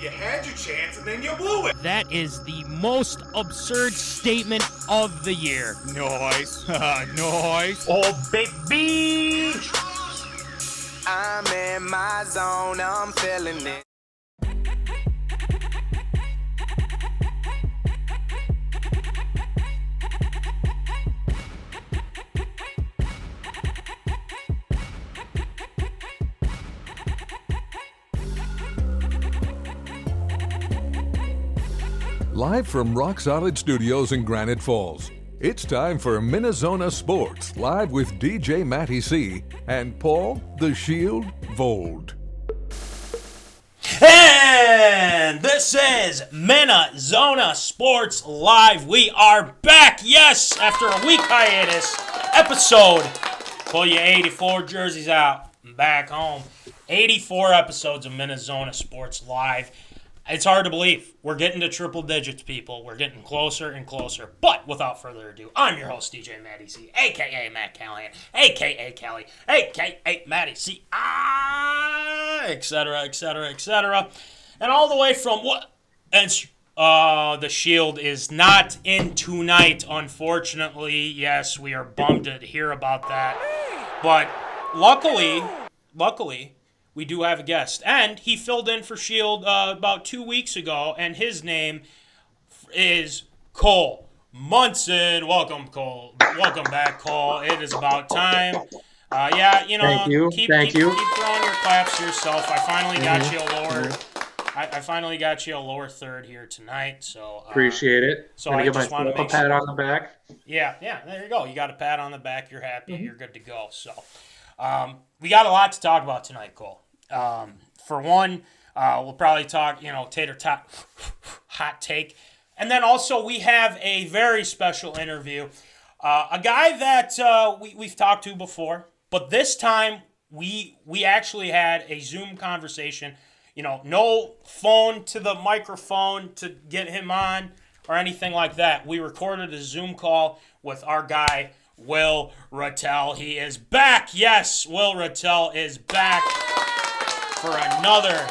You had your chance and then you blew it. That is the most absurd statement of the year. Nice. Nice. Oh, baby. I'm in my zone, I'm feeling it. Live from Rock Solid Studios in Granite Falls, it's time for MinneZona Sports, live with DJ Matty C and Paul the Shield Vold. And this is MinneZona Sports Live. We are back, yes, after a week hiatus. Episode, pull your 84 jerseys out, I'm back home. 84 episodes of MinneZona Sports Live. It's hard to believe. We're getting to triple digits, people. We're getting closer and closer. But without further ado, I'm your host, DJ Matty C, a.k.a. Matt Callahan, a.k.a. Kelly, a.k.a. Matty C, etc., etc., etc. And all the way from what? And the Shield is not in tonight, unfortunately. Yes, we are bummed to hear about that. But luckily, we do have a guest, and he filled in for Shield about 2 weeks ago, and his name is Cole Munson. Welcome, Cole. Welcome back, Cole. It is about time. Keep throwing your claps to yourself. I finally got you a lower. I finally got you a lower third here tonight. So appreciate it. So I just want to make a pat on the back. Yeah. There you go. You got a pat on the back. You're happy. You're good to go. So. We got a lot to talk about tonight, Cole. For one, we'll probably talk, Tater Tot hot take. And then also we have a very special interview. A guy that we've talked to before, but this time we actually had a Zoom conversation. No phone to the microphone to get him on or anything like that. We recorded a Zoom call with our guy, Will Ratelle. He is back. Yes, Will Ratelle is back for another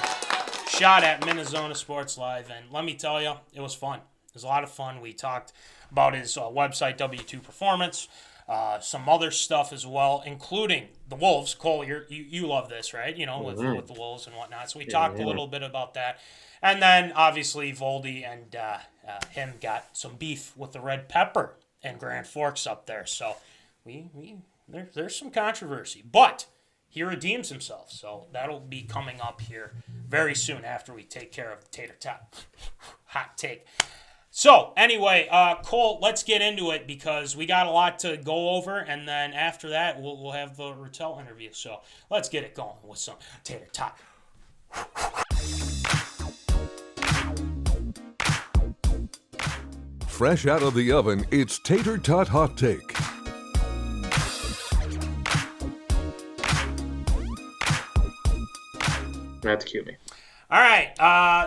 shot at MinneZona Sports Live. And let me tell you, it was fun. It was a lot of fun. We talked about his website, W2 Performance, some other stuff as well, including the Wolves. Cole, you love this, right? With the Wolves and whatnot. So we talked a little bit about that. And then, obviously, Voldy and him got some beef with the Red Pepper and Grand Forks up there. So there's some controversy. But he redeems himself. So that'll be coming up here very soon after we take care of the Tater Tot hot take. So anyway, Cole, let's get into it because we got a lot to go over. And then after that, we'll have the Ratelle interview. So let's get it going with some Tater Tot. Fresh out of the oven, it's Tater Tot Hot Take. You have to cue me. All right,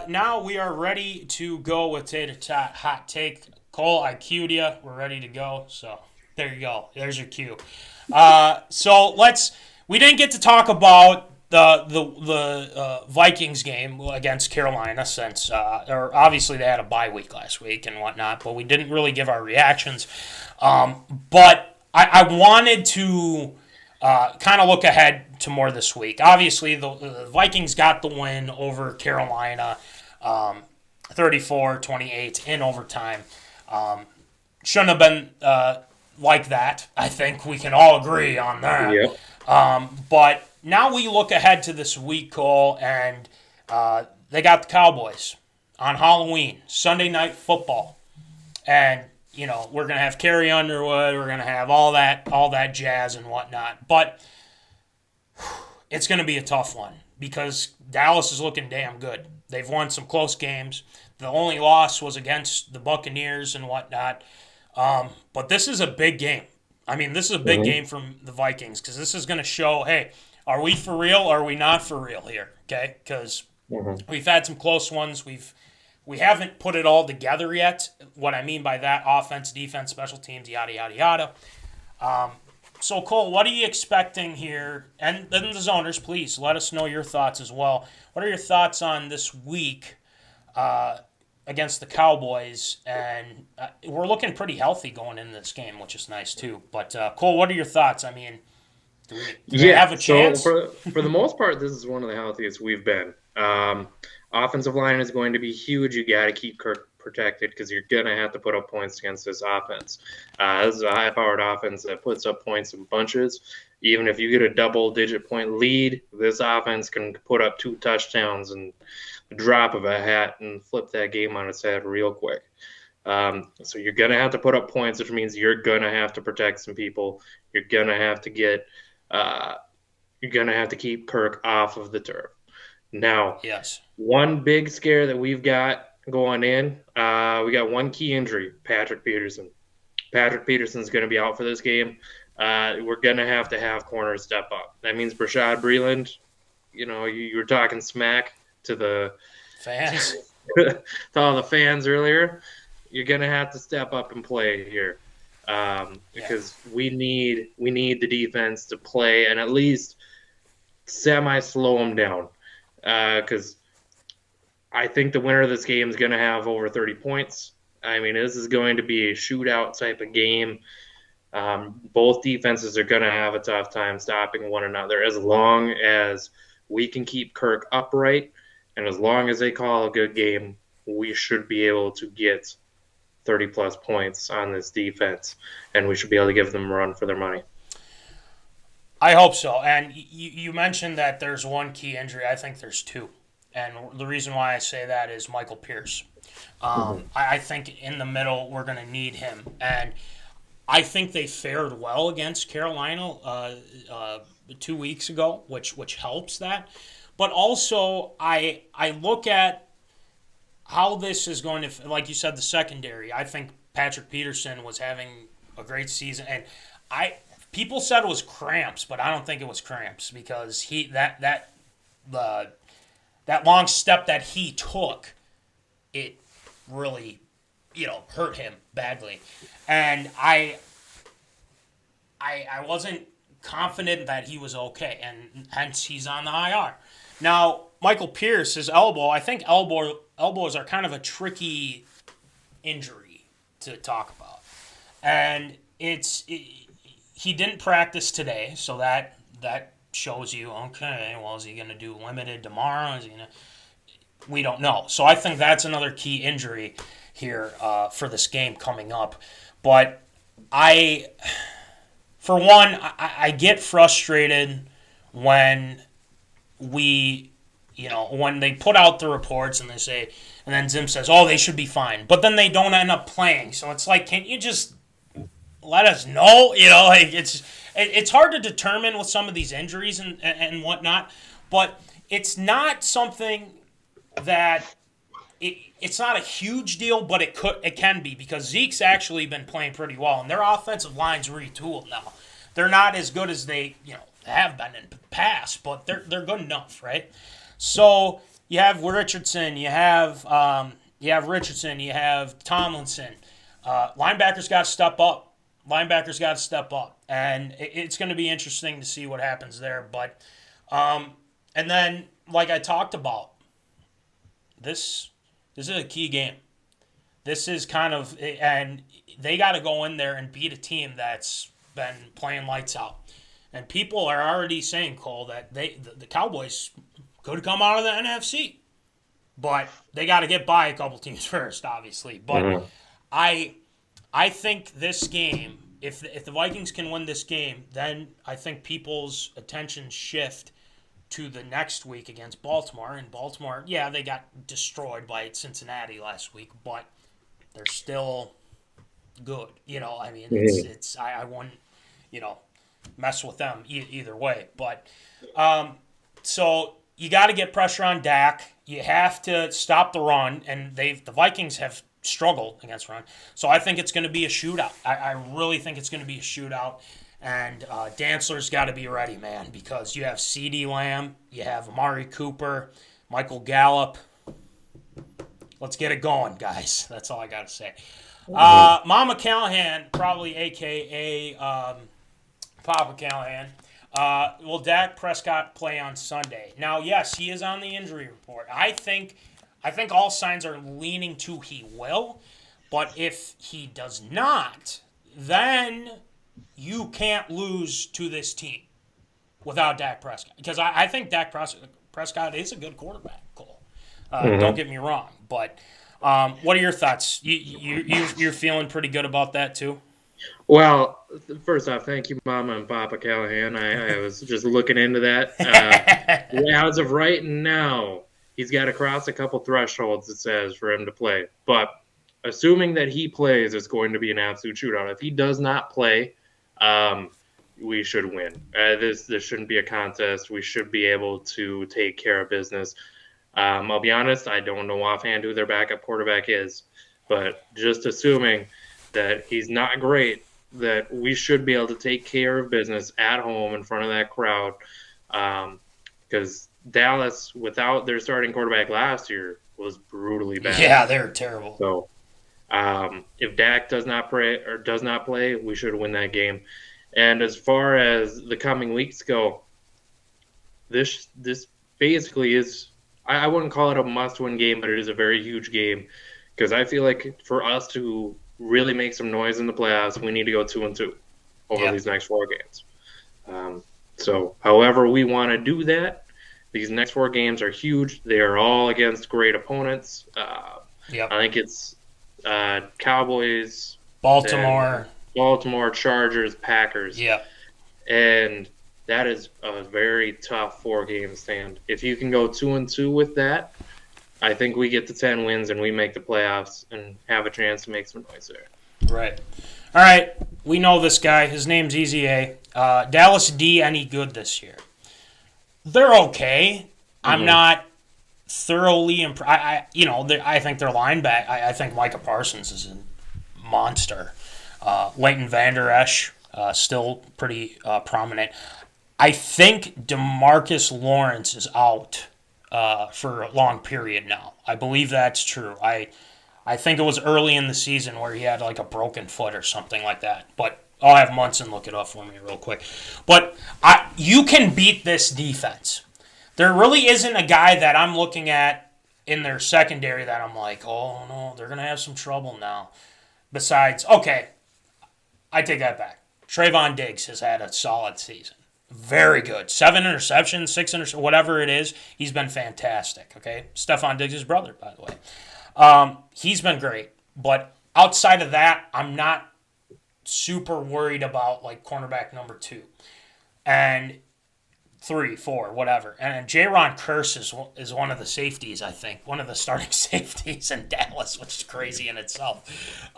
now we are ready to go with Tater Tot Hot Take. Cole, I cued you. We're ready to go. So there you go. There's your cue. We didn't get to talk about the Vikings game against Carolina since, obviously they had a bye week last week and whatnot, but we didn't really give our reactions. But I wanted to kind of look ahead to more this week. Obviously, the Vikings got the win over Carolina, 34-28 in overtime. Shouldn't have been like that. I think we can all agree on that. Yep. But now we look ahead to this week, Cole, and they got the Cowboys on Halloween, Sunday Night Football. And, we're going to have Carrie Underwood. We're going to have all that jazz and whatnot. But it's going to be a tough one because Dallas is looking damn good. They've won some close games. The only loss was against the Buccaneers and whatnot. But this is a big game. I mean, this is a big game from the Vikings because this is going to show, hey, are we for real or are we not for real here? Okay, because we've had some close ones. We haven't put it all together yet. What I mean by that, offense, defense, special teams, yada, yada, yada. So, Cole, what are you expecting here? And then the zoners, please let us know your thoughts as well. What are your thoughts on this week against the Cowboys, and we're looking pretty healthy going into this game, which is nice too. But Cole, what are your thoughts? I mean, do we have a chance? So for the most part, this is one of the healthiest we've been. Offensive line is going to be huge. You got to keep Kirk protected because you're going to have to put up points against this offense. This is a high-powered offense that puts up points in bunches. Even if you get a double-digit point lead, this offense can put up 2 touchdowns and a drop of a hat and flip that game on its head real quick. So you're going to have to put up points, which means you're going to have to protect some people. You're going to have to keep Kirk off of the turf. Now, yes, one big scare that we've got going in, we got one key injury, Patrick Peterson. Patrick Peterson's going to be out for this game. We're going to have corners step up. That means Brashad Breeland, you were talking smack to the fans, to all the fans earlier. You're going to have to step up and play here because we need the defense to play and at least semi-slow them down because I think the winner of this game is going to have over 30 points. I mean, this is going to be a shootout type of game. Both defenses are going to have a tough time stopping one another as long as we can keep Kirk upright and as long as they call a good game, we should be able to get 30-plus points on this defense, and we should be able to give them a run for their money. I hope so. And you mentioned that there's one key injury. I think there's 2. And the reason why I say that is Michael Pierce. I think in the middle we're going to need him. And I think they fared well against Carolina 2 weeks ago, which helps that. But also I look at how this is going to, like you said, the secondary. I think Patrick Peterson was having a great season. And people said it was cramps, but I don't think it was cramps because that long step that he took, it really, hurt him badly. And I wasn't confident that he was okay, and hence he's on the IR. Now, Michael Pierce, his elbow, I think elbows are kind of a tricky injury to talk about. And he didn't practice today, so that shows you, okay, well, is he going to do limited tomorrow? We don't know. So I think that's another key injury here for this game coming up. But I get frustrated when when they put out the reports and they say, and then Zim says, oh, they should be fine. But then they don't end up playing. So it's like, can't you just let us know? It's hard to determine with some of these injuries and whatnot. But it's not something that it's not a huge deal, but it can be because Zeke's actually been playing pretty well, and their offensive line's retooled now. They're not as good as they have been in the past, but they're good enough, right? So you have Richardson, you have Tomlinson. Linebackers got to step up. And it's going to be interesting to see what happens there. But and then, like I talked about, this is a key game. This is and they got to go in there and beat a team that's been playing lights out. And people are already saying, Cole, that the Cowboys could come out of the NFC. But they got to get by a couple teams first, obviously. But I think this game, if the Vikings can win this game, then I think people's attention shift to the next week against Baltimore. And Baltimore, yeah, they got destroyed by Cincinnati last week, but they're still good. I wouldn't, mess with them either way. But so you got to get pressure on Dak. You have to stop the run, and the Vikings have struggled against run. So I think it's going to be a shootout. I really think it's going to be a shootout. And Dantzler's got to be ready, man, because you have CeeDee Lamb, you have Amari Cooper, Michael Gallup. Let's get it going, guys. That's all I got to say. Mama Callahan, probably a.k.a. Papa Callahan. Will Dak Prescott play on Sunday? Now, yes, he is on the injury report. I think I think all signs are leaning to he will. But if he does not, then you can't lose to this team without Dak Prescott. Because I think Dak Prescott is a good quarterback, Cole. Don't get me wrong. But what are your thoughts? You're feeling pretty good about that too? Well, first off, thank you, Mama and Papa Callahan. I was just looking into that. As of right now, he's got to cross a couple thresholds, it says, for him to play. But assuming that he plays, it's going to be an absolute shootout. If he does not play, we should win. This shouldn't be a contest. We should be able to take care of business. I'll be honest, I don't know offhand who their backup quarterback is. But just assuming that he's not great, that we should be able to take care of business at home in front of that crowd. Because Dallas, without their starting quarterback last year, was brutally bad. Yeah, they're terrible. So if Dak does not play, we should win that game. And as far as the coming weeks go, this basically is, I wouldn't call it a must-win game, but it is a very huge game because I feel like for us to really make some noise in the playoffs, we need to go 2-2 over these next 4 games. So however we want to do that, these next 4 games are huge. They are all against great opponents. I think it's Cowboys, Baltimore, Chargers, Packers. Yeah. And that is a very tough 4-game stand. If you can go 2-2 with that, I think we get to 10 wins and we make the playoffs and have a chance to make some noise there. Right. All right. We know this guy. His name's Easy A. Dallas D any good this year? They're okay. I'm not thoroughly impressed. I think their linebacker. I think Micah Parsons is a monster. Leighton Vander Esch still pretty prominent. I think DeMarcus Lawrence is out for a long period now. I believe that's true. I think it was early in the season where he had like a broken foot or something like that. But I'll have Munson look it up for me real quick. But you can beat this defense. There really isn't a guy that I'm looking at in their secondary that I'm like, oh, no, they're going to have some trouble now. Besides, okay, I take that back. Trayvon Diggs has had a solid season. Very good. 7 interceptions, 6 interceptions, whatever it is. He's been fantastic, okay? Stephon Diggs' brother, by the way. He's been great. But outside of that, I'm not super worried about, like, cornerback number 2. And 3, 4, whatever. And Jaron Kearse is one of the safeties, I think. One of the starting safeties in Dallas, which is crazy in itself.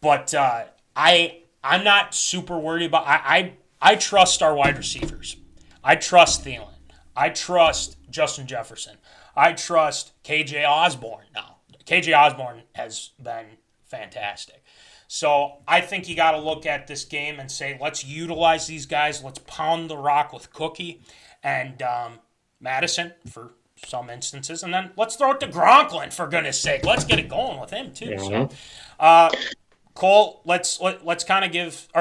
But I'm not super worried about I trust our wide receivers. I trust Thielen. I trust Justin Jefferson. I trust KJ Osborne now. KJ Osborne has been fantastic. So I think you got to look at this game and say, let's utilize these guys. Let's pound the rock with Cookie and Madison for some instances. And then let's throw it to Gronklin, for goodness sake. Let's get it going with him, too. So, Cole, let's kind of give –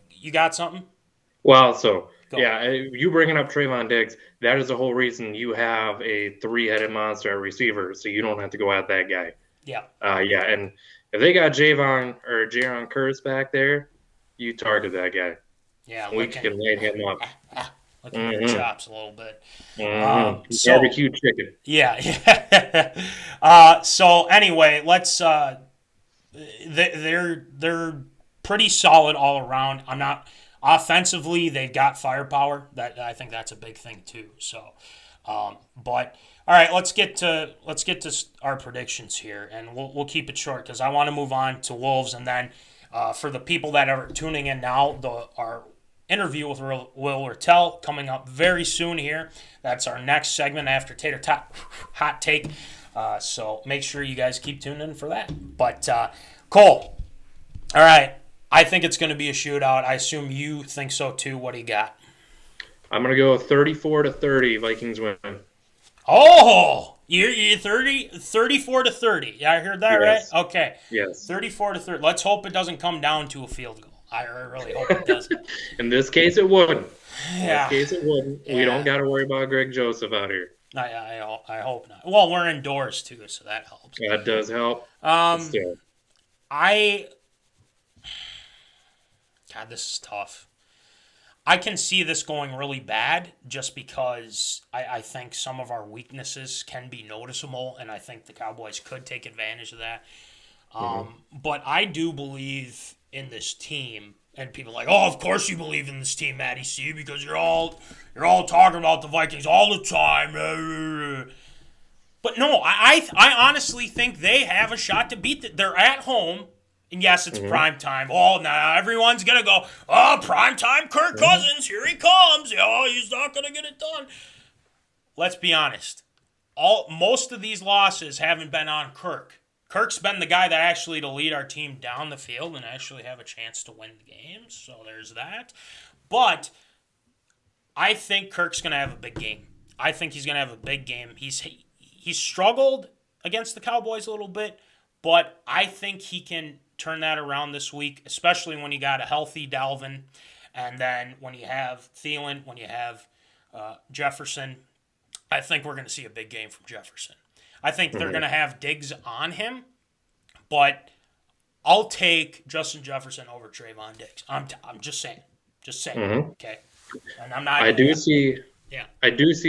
you got something? Well, you bringing up Trayvon Diggs, that is the whole reason you have a 3-headed monster at receiver, so you don't have to go at that guy. Yeah. And if they got Jaron Kearse back there, you target that guy. Yeah. We can light him up. Looking at the chops a little bit. Barbecue chicken. Yeah. So anyway, let's they're pretty solid all around. I'm not offensively, they've got firepower. That I think that's a big thing too. So, but all right, let's get to our predictions here, and we'll keep it short because I want to move on to Wolves, and then for the people that are tuning in now, our interview with Will Ratelle coming up very soon here. That's our next segment after Tater Hot Take. So make sure you guys keep tuning in for that. But Cole, all right. I think it's going to be a shootout. I assume you think so too. What do you got? I'm going to go 34-30. Vikings win. Oh, you're 34-30. Yeah, I heard that Yes. right? Okay. Yes. 34-30. Let's hope it doesn't come down to a field goal. I really hope it doesn't. In this case, it wouldn't. Yeah. In this case, it wouldn't. Yeah. We don't got to worry about Greg Joseph out here. I hope not. Well, we're indoors too, so that helps. That does help. Still. God, this is tough. I can see this going really bad just because I think some of our weaknesses can be noticeable, and I think the Cowboys could take advantage of that. But I do believe in this team, and people are like, oh, of course you believe in this team, Matty C, because you're all talking about the Vikings all the time. But no, I honestly think they have a shot to beat it. They're at home. And yes, it's prime time. Oh, now everyone's going to go, oh, prime time Kirk Cousins, here he comes. Oh, he's not going to get it done. Let's be honest. Most of these losses haven't been on Kirk. Kirk's been the guy that actually to lead our team down the field and actually have a chance to win the games. So there's that. But I think Kirk's going to have a big game. I think he's going to have a big game. He's struggled against the Cowboys a little bit, but I think he can turn that around this week, especially when you got a healthy Dalvin, and then when you have Thielen, when you have Jefferson. I think we're going to see a big game from Jefferson. I think they're going to have Diggs on him, but I'll take Justin Jefferson over Trayvon Diggs. I'm just saying. Okay? And I'm not. I do see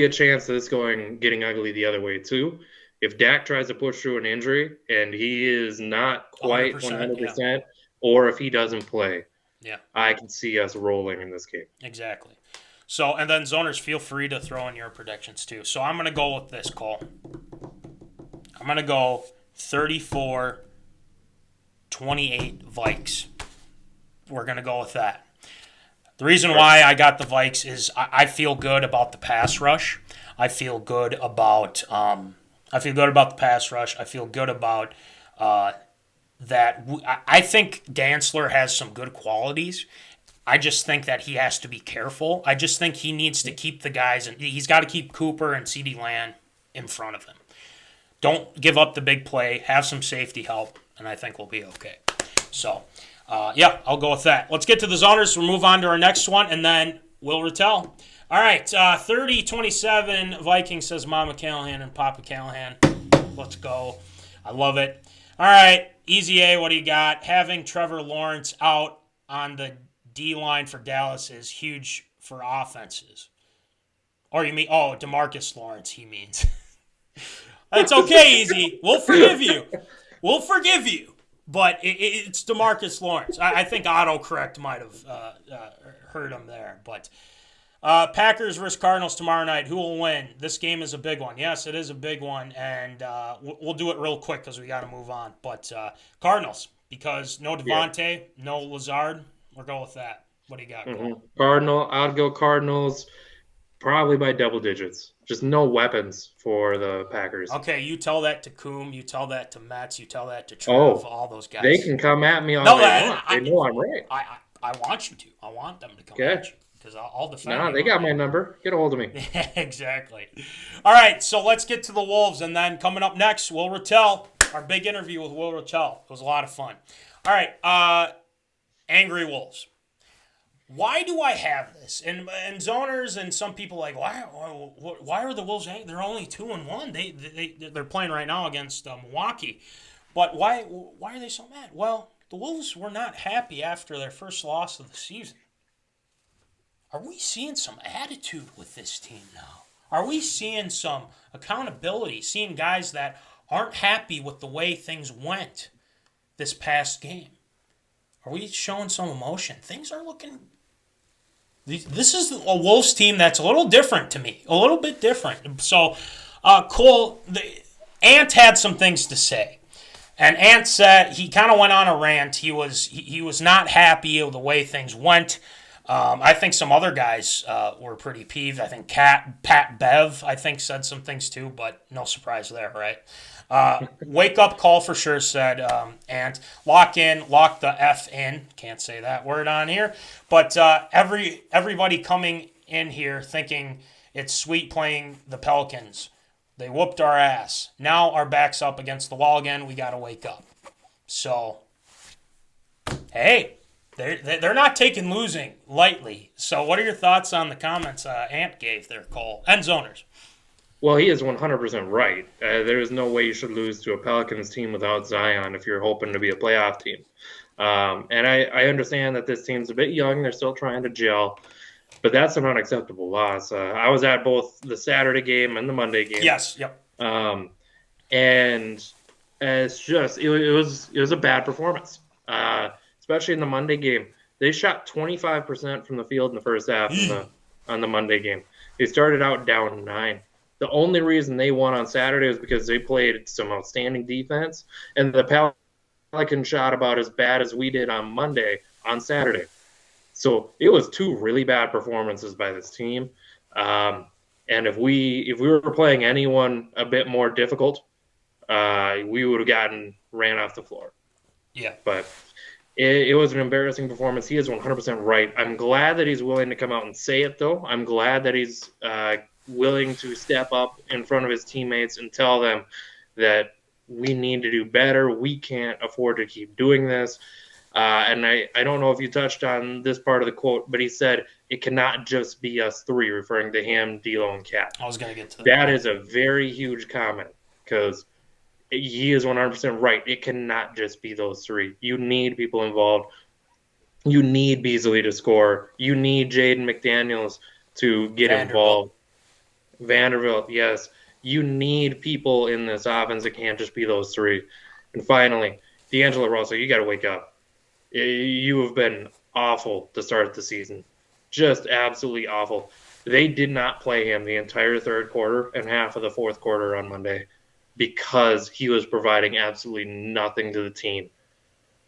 a chance of this getting ugly the other way too. If Dak tries to push through an injury and he is not quite 100%, or if he doesn't play, I can see us rolling in this game. Exactly. So, and then Zoners, feel free to throw in your predictions too. So I'm going to go with this, Cole. I'm going to go 34-28 Vikes. We're going to go with that. The reason why I got the Vikes is I feel good about the pass rush. I feel good about the pass rush. I feel good about that. I think Dantzler has some good qualities. I just think that he has to be careful. I just think he needs to keep the guys, and he's got to keep Cooper and CeeDee Lamb in front of him. Don't give up the big play. Have some safety help, and I think we'll be okay. So, I'll go with that. Let's get to the Zoners. We'll move on to our next one, and then Will Ratelle. All right, 30-27 Vikings, says Mama Callahan and Papa Callahan. Let's go. I love it. All right, Easy A, what do you got? Having Trevor Lawrence out on the D-line for Dallas is huge for offenses. Or you mean, DeMarcus Lawrence, he means. It's okay, Easy. We'll forgive you. But it's DeMarcus Lawrence. I think autocorrect might have hurt him there. But Packers versus Cardinals tomorrow night. Who will win? This game is a big one. Yes, it is a big one. And we'll do it real quick because we got to move on. But Cardinals, because no Devontae, no Lazard. We'll go with that. What do you got? I'd go Cardinals probably by double digits. Just no weapons for the Packers. Okay, you tell that to Coom, you tell that to Metz, you tell that to Trev, all those guys. They can come at me all they want. They know I'm right. I want you to. I want them to come at you because I'll defend you. They got my number. Get a hold of me. Exactly. All right, so let's get to the Wolves, and then coming up next, Will Ratelle, our big interview with Will Ratelle. It was a lot of fun. All right, Angry Wolves. Why do I have this? And Zoners and some people like, why are the Wolves? They're only 2-1. They're playing right now against Milwaukee. But why are they so mad? Well, the Wolves were not happy after their first loss of the season. Are we seeing some attitude with this team now? Are we seeing some accountability? Seeing guys that aren't happy with the way things went this past game? Are we showing some emotion? Things are looking... This is a Wolves team that's a little different to me. A little bit different. So, Cole, Ant had some things to say. And Ant said, he kind of went on a rant. He was not happy with the way things went. I think some other guys were pretty peeved. I think Pat Bev, I think, said some things too, but no surprise there, right? Wake up call for sure, said Ant. Lock the F in. Can't say that word on here. But everybody coming in here thinking it's sweet playing the Pelicans. They whooped our ass. Now our back's up against the wall again. We got to wake up. So, hey, they're not taking losing lightly. So what are your thoughts on the comments Ant gave there, Cole? And Zoners. Well, he is 100% right. There is no way you should lose to a Pelicans team without Zion if you're hoping to be a playoff team. And I understand that this team's a bit young. They're still trying to gel. But that's an unacceptable loss. I was at both the Saturday game and the Monday game. Yes, yep. And it's just it was a bad performance, especially in the Monday game. They shot 25% from the field in the first half on the Monday game. They started out down 9. The only reason they won on Saturday was because they played some outstanding defense, and the Pelicans shot about as bad as we did on Saturday. So it was 2 really bad performances by this team. And if we were playing anyone a bit more difficult, we would have ran off the floor. Yeah. But it was an embarrassing performance. He is 100% right. I'm glad that he's willing to come out and say it, though. I'm glad that he's willing to step up in front of his teammates and tell them that we need to do better. We can't afford to keep doing this. And I don't know if you touched on this part of the quote, but he said it cannot just be us 3, referring to him, D'Lo, and Cat. I was going to get to that. That is a very huge comment because he is 100% right. It cannot just be those 3. You need people involved. You need Beasley to score. You need Jaden McDaniels to get involved. Vanderbilt, yes. You need people in this offense. It can't just be those 3. And finally, D'Angelo Russell, you got to wake up. You have been awful to start the season. Just absolutely awful. They did not play him the entire third quarter and half of the fourth quarter on Monday because he was providing absolutely nothing to the team.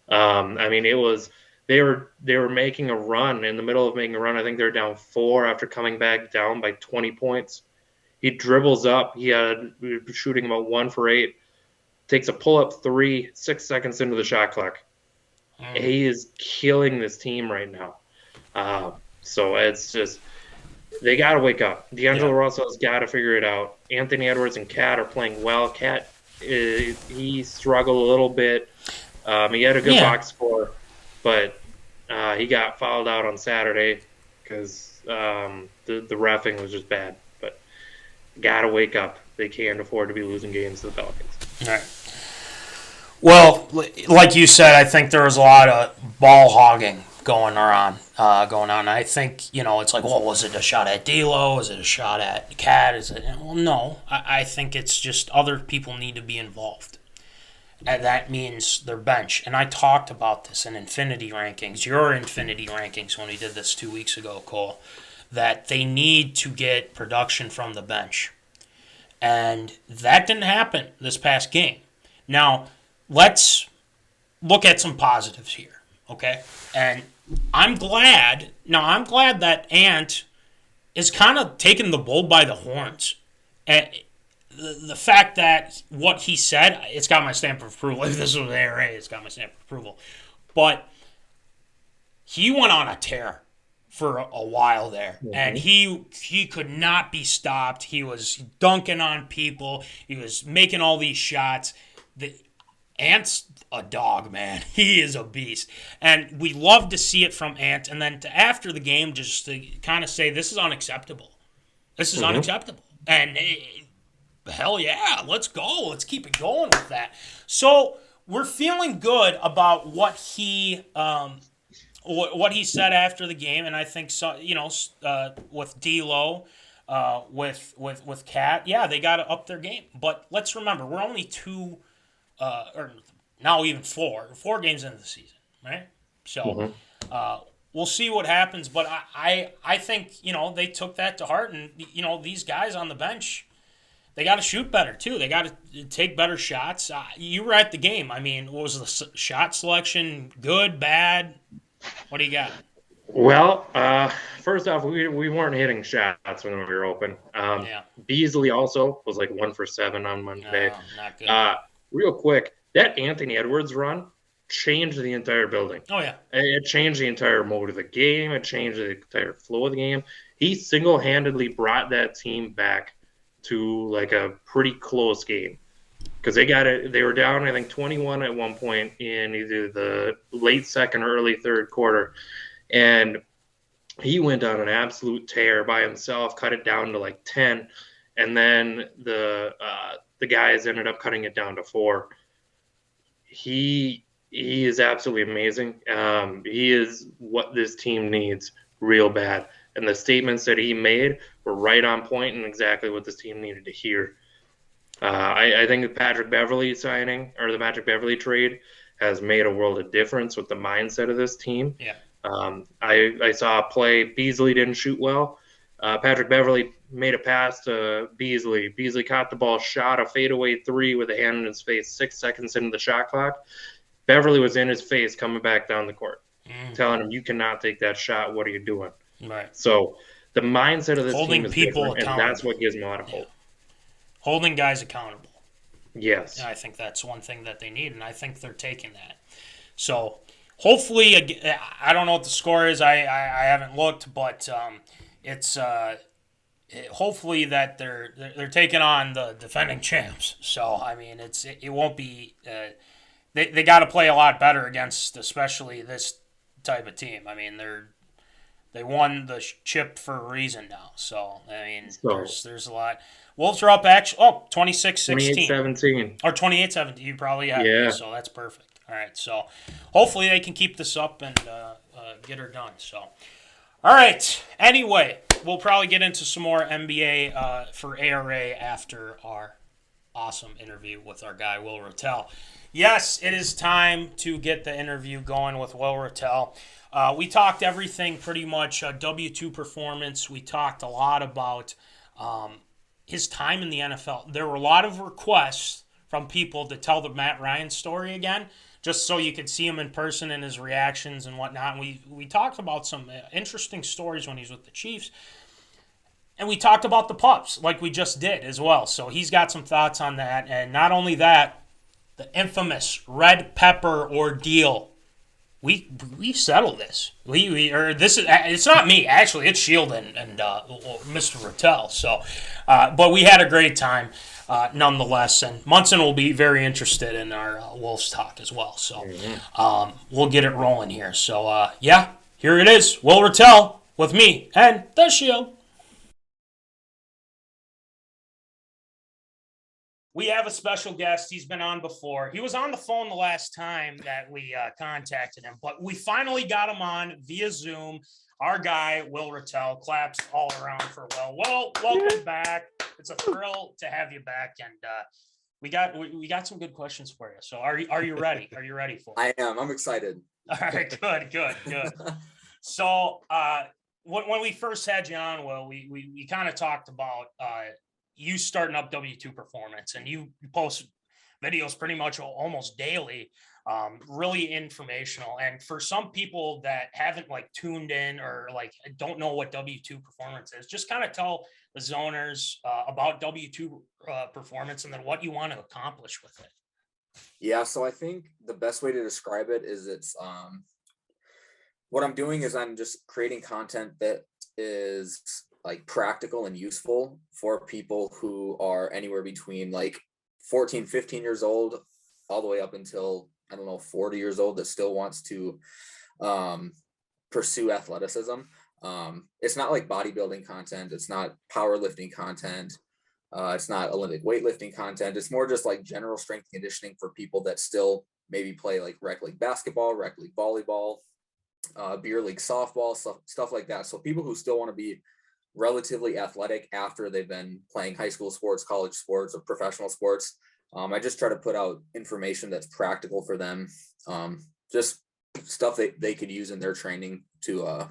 I mean, it was they were making a run. In the middle of making a run, I think they're down 4 after coming back down by 20 points. He dribbles up. He had shooting about 1 for 8. Takes a pull-up 3, 6 seconds into the shot clock. He is killing this team right now. So it's just they got to wake up. D'Angelo Russell has got to figure it out. Anthony Edwards and Cat are playing well. Cat, he struggled a little bit. He had a good box score, but he got fouled out on Saturday because the reffing was just bad. But got to wake up. They can't afford to be losing games to the Pelicans. All right. Well, like you said, I think there was a lot of ball hogging going on. I think, it's like, well, was it a shot at D'Lo? Was it a shot at Cat? Well, no. I think it's just other people need to be involved. And that means their bench. And I talked about this in Infinity Rankings, your Infinity Rankings, when we did this 2 weeks ago, Cole, that they need to get production from the bench. And that didn't happen this past game. Now, let's look at some positives here, okay? And I'm glad that Ant is kind of taking the bull by the horns. And the fact that what he said, it's got my stamp of approval. If this was ARA, it's got my stamp of approval. But he went on a tear for a while there. Mm-hmm. And he could not be stopped. He was dunking on people. He was making all these shots. Ant's a dog, man. He is a beast. And we love to see it from Ant. And then after the game, just to kind of say, this is unacceptable. This is unacceptable. And hell yeah, let's go. Let's keep it going with that. So we're feeling good about what he said after the game. And I think, so, with D'Lo, with Cat, yeah, they got to up their game. But let's remember, we're only 2 or now even 4 games into the season, right? So we'll see what happens. But I think, they took that to heart. And, these guys on the bench, they got to shoot better, too. They got to take better shots. You were at the game. I mean, what was the shot selection? Good, bad? What do you got? Well, first off, we weren't hitting shots when we were open. Beasley also was like 1 for 7 on Monday. Oh, not good. Real quick, that Anthony Edwards run changed the entire building. Oh, yeah. It changed the entire mode of the game. It changed the entire flow of the game. He single-handedly brought that team back to like a pretty close game because they were down, I think, 21 at one point in either the late second or early third quarter. And he went on an absolute tear by himself, cut it down to like 10. and then the guys ended up cutting it down to 4. He is absolutely amazing. He is what this team needs real bad. And the statements that he made were right on point and exactly what this team needed to hear. I think the Patrick Beverley signing or the Patrick Beverley trade has made a world of difference with the mindset of this team. Yeah. I saw a play. Beasley didn't shoot well. Patrick Beverley made a pass to Beasley. Beasley caught the ball, shot a fadeaway 3 with a hand in his face 6 seconds into the shot clock. Beverley was in his face coming back down the court, telling him, "You cannot take that shot. What are you doing?" Right. So the mindset of this Holding team is people different, and accountable. that's what gives me a lot of hope. Holding guys accountable. Yes. I think that's one thing that they need, and I think they're taking that. So hopefully, I don't know what the score is. I haven't looked, but it's hopefully that they're taking on the defending champs. So I mean, it won't be. They got to play a lot better against, especially this type of team. I mean, they won the chip for a reason now. So I mean, there's a lot. Wolves are up actually. 26-16. 28-17. Or 28-17. You probably have. Yeah. So that's perfect. All right. So hopefully they can keep this up and get her done. So, all right. Anyway, we'll probably get into some more NBA for ARA after our awesome interview with our guy, Will Ratelle. Yes, it is time to get the interview going with Will Ratelle. We talked everything pretty much, W2 performance. We talked a lot about his time in the NFL. There were a lot of requests from people to tell the Matt Ryan story again, just so you could see him in person and his reactions and whatnot. And we talked about some interesting stories when he's with the Chiefs. And we talked about the pups, like we just did as well. So he's got some thoughts on that. And not only that, the infamous red pepper ordeal. We settled this. It's not me, actually. It's Shield and Mr. Ratelle. So, but we had a great time nonetheless. And Munson will be very interested in our Wolves talk as well. So we'll get it rolling here. So, here it is. Will Ratelle with me and the Shield. We have a special guest. He's been on before. He was on the phone the last time that we contacted him, but we finally got him on via Zoom. Our guy, Will Ratelle. Claps all around for Will. Will, welcome back. It's a thrill to have you back, and we got some good questions for you. So are you ready? Are you ready for it? I am. I'm excited. All right, good. So when we first had you on, Will, we kind of talked about you starting up W2 Performance, and you post videos pretty much almost daily, really informational. And for some people that haven't tuned in or don't know what W2 Performance is, just kind of tell the zoners about W2 Performance and then what you want to accomplish with it. Yeah, so I think the best way to describe it is it's what I'm doing is I'm just creating content that is practical and useful for people who are anywhere between 14, 15 years old, all the way up until, 40 years old, that still wants to pursue athleticism. It's not like bodybuilding content. It's not powerlifting content. It's not Olympic weightlifting content. It's more just general strength conditioning for people that still maybe play rec league basketball, rec league volleyball, beer league softball, stuff like that. So people who still want to be relatively athletic after they've been playing high school sports, college sports, or professional sports. I just try to put out information that's practical for them. Just stuff that they could use in their training to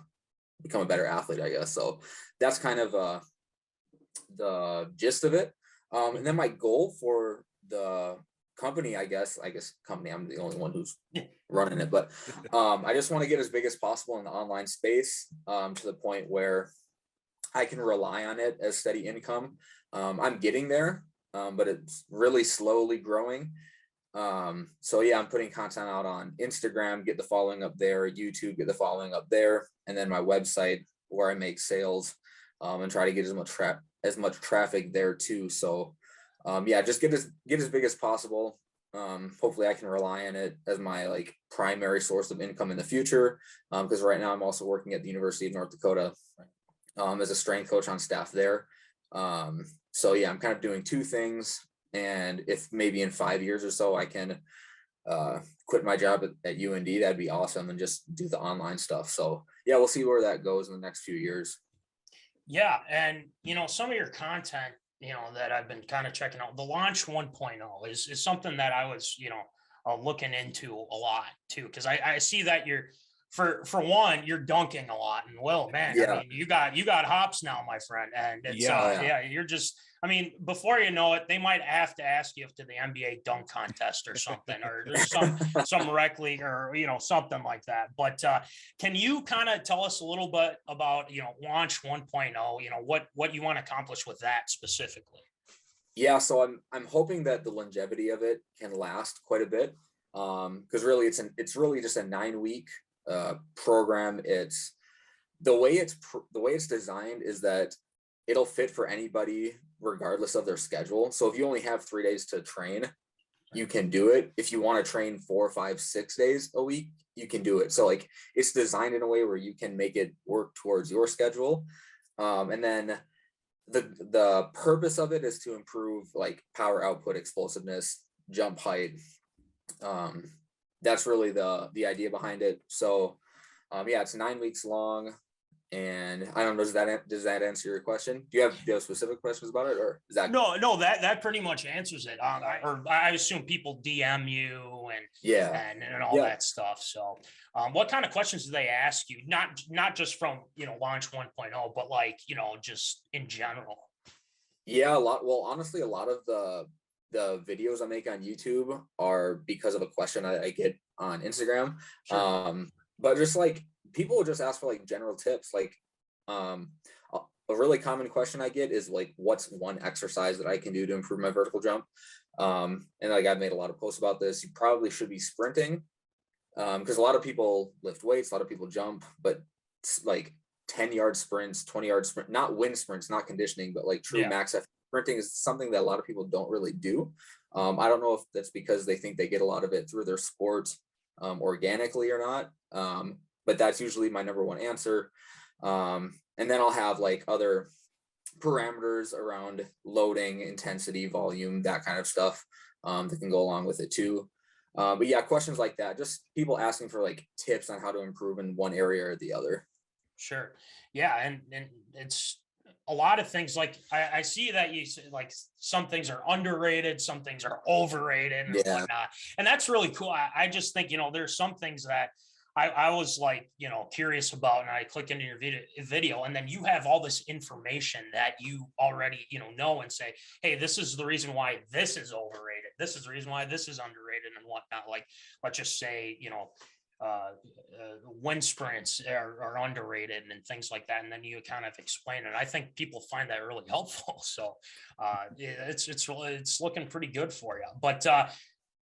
become a better athlete, I guess. So that's kind of the gist of it. And then my goal for the company, I guess company, I'm the only one who's running it, but I just want to get as big as possible in the online space, to the point where I can rely on it as steady income. I'm getting there, but it's really slowly growing. So yeah, I'm putting content out on Instagram, get the following up there, YouTube, get the following up there, and then my website where I make sales, and try to get as much traffic there too. So just get as big as possible. Hopefully I can rely on it as my primary source of income in the future. Because right now I'm also working at the University of North Dakota as a strength coach on staff there. So yeah, I'm kind of doing two things. And if maybe in 5 years or so I can quit my job at UND, that'd be awesome, and just do the online stuff. So yeah, we'll see where that goes in the next few years. Yeah. And, some of your content, that I've been kind of checking out, the Launch 1.0 is something that I was, looking into a lot too. Cause I see that you're, for one, you're dunking a lot, and man, Yeah. I mean, you got hops now, my friend. And it's, you're just, before you know it, they might have to ask you to the NBA dunk contest or something, or there's some rec league or, something like that. But can you kind of tell us a little bit about, Launch 1.0, what you want to accomplish with that specifically? Yeah, so I'm hoping that the longevity of it can last quite a bit. Because really it's really just a 9-week program. It's the way it's designed is that it'll fit for anybody regardless of their schedule. So if you only have 3 days to train, you can do it. If you want to train 4, 5, 6 days a week, you can do it. So like it's designed in a way where you can make it work towards your schedule. And then the purpose of it is to improve like power output, explosiveness, jump height. That's really the idea behind it. So yeah, it's 9 weeks long. And I don't know, does that answer your question? Do you have specific questions about it, or is that? No, that pretty much answers it. I assume people DM you and all that stuff. So, what kind of questions do they ask you? Not just from Launch 1.0, but like just in general. Yeah, a lot. Well, honestly, a lot of the videos I make on YouTube are because of a question I get on Instagram. Sure. But just like people will just ask for like general tips. Like a really common question I get is like, what's one exercise that I can do to improve my vertical jump? And like I've made a lot of posts about this. You probably should be sprinting, because a lot of people lift weights, a lot of people jump, but like 10-yard sprints, 20-yard sprint, not wind sprints, not conditioning, but like true max effort sprinting is something that a lot of people don't really do. I don't know if that's because they think they get a lot of it through their sport organically or not. But that's usually my number one answer. And then I'll have like other parameters around loading, intensity, volume, that kind of stuff that can go along with it too. But yeah, questions like that, just people asking for like tips on how to improve in one area or the other. Sure. Yeah. And it's a lot of things. Like I see that you like some things are underrated, some things are overrated and whatnot. And that's really cool. I just think, there's some things that I was like, curious about, and I click into your video, and then you have all this information that you already, know and say, hey, this is the reason why this is overrated. This is the reason why this is underrated and whatnot. Like, let's just say, wind sprints are underrated and things like that. And then you kind of explain it. I think people find that really helpful. So it's looking pretty good for you. But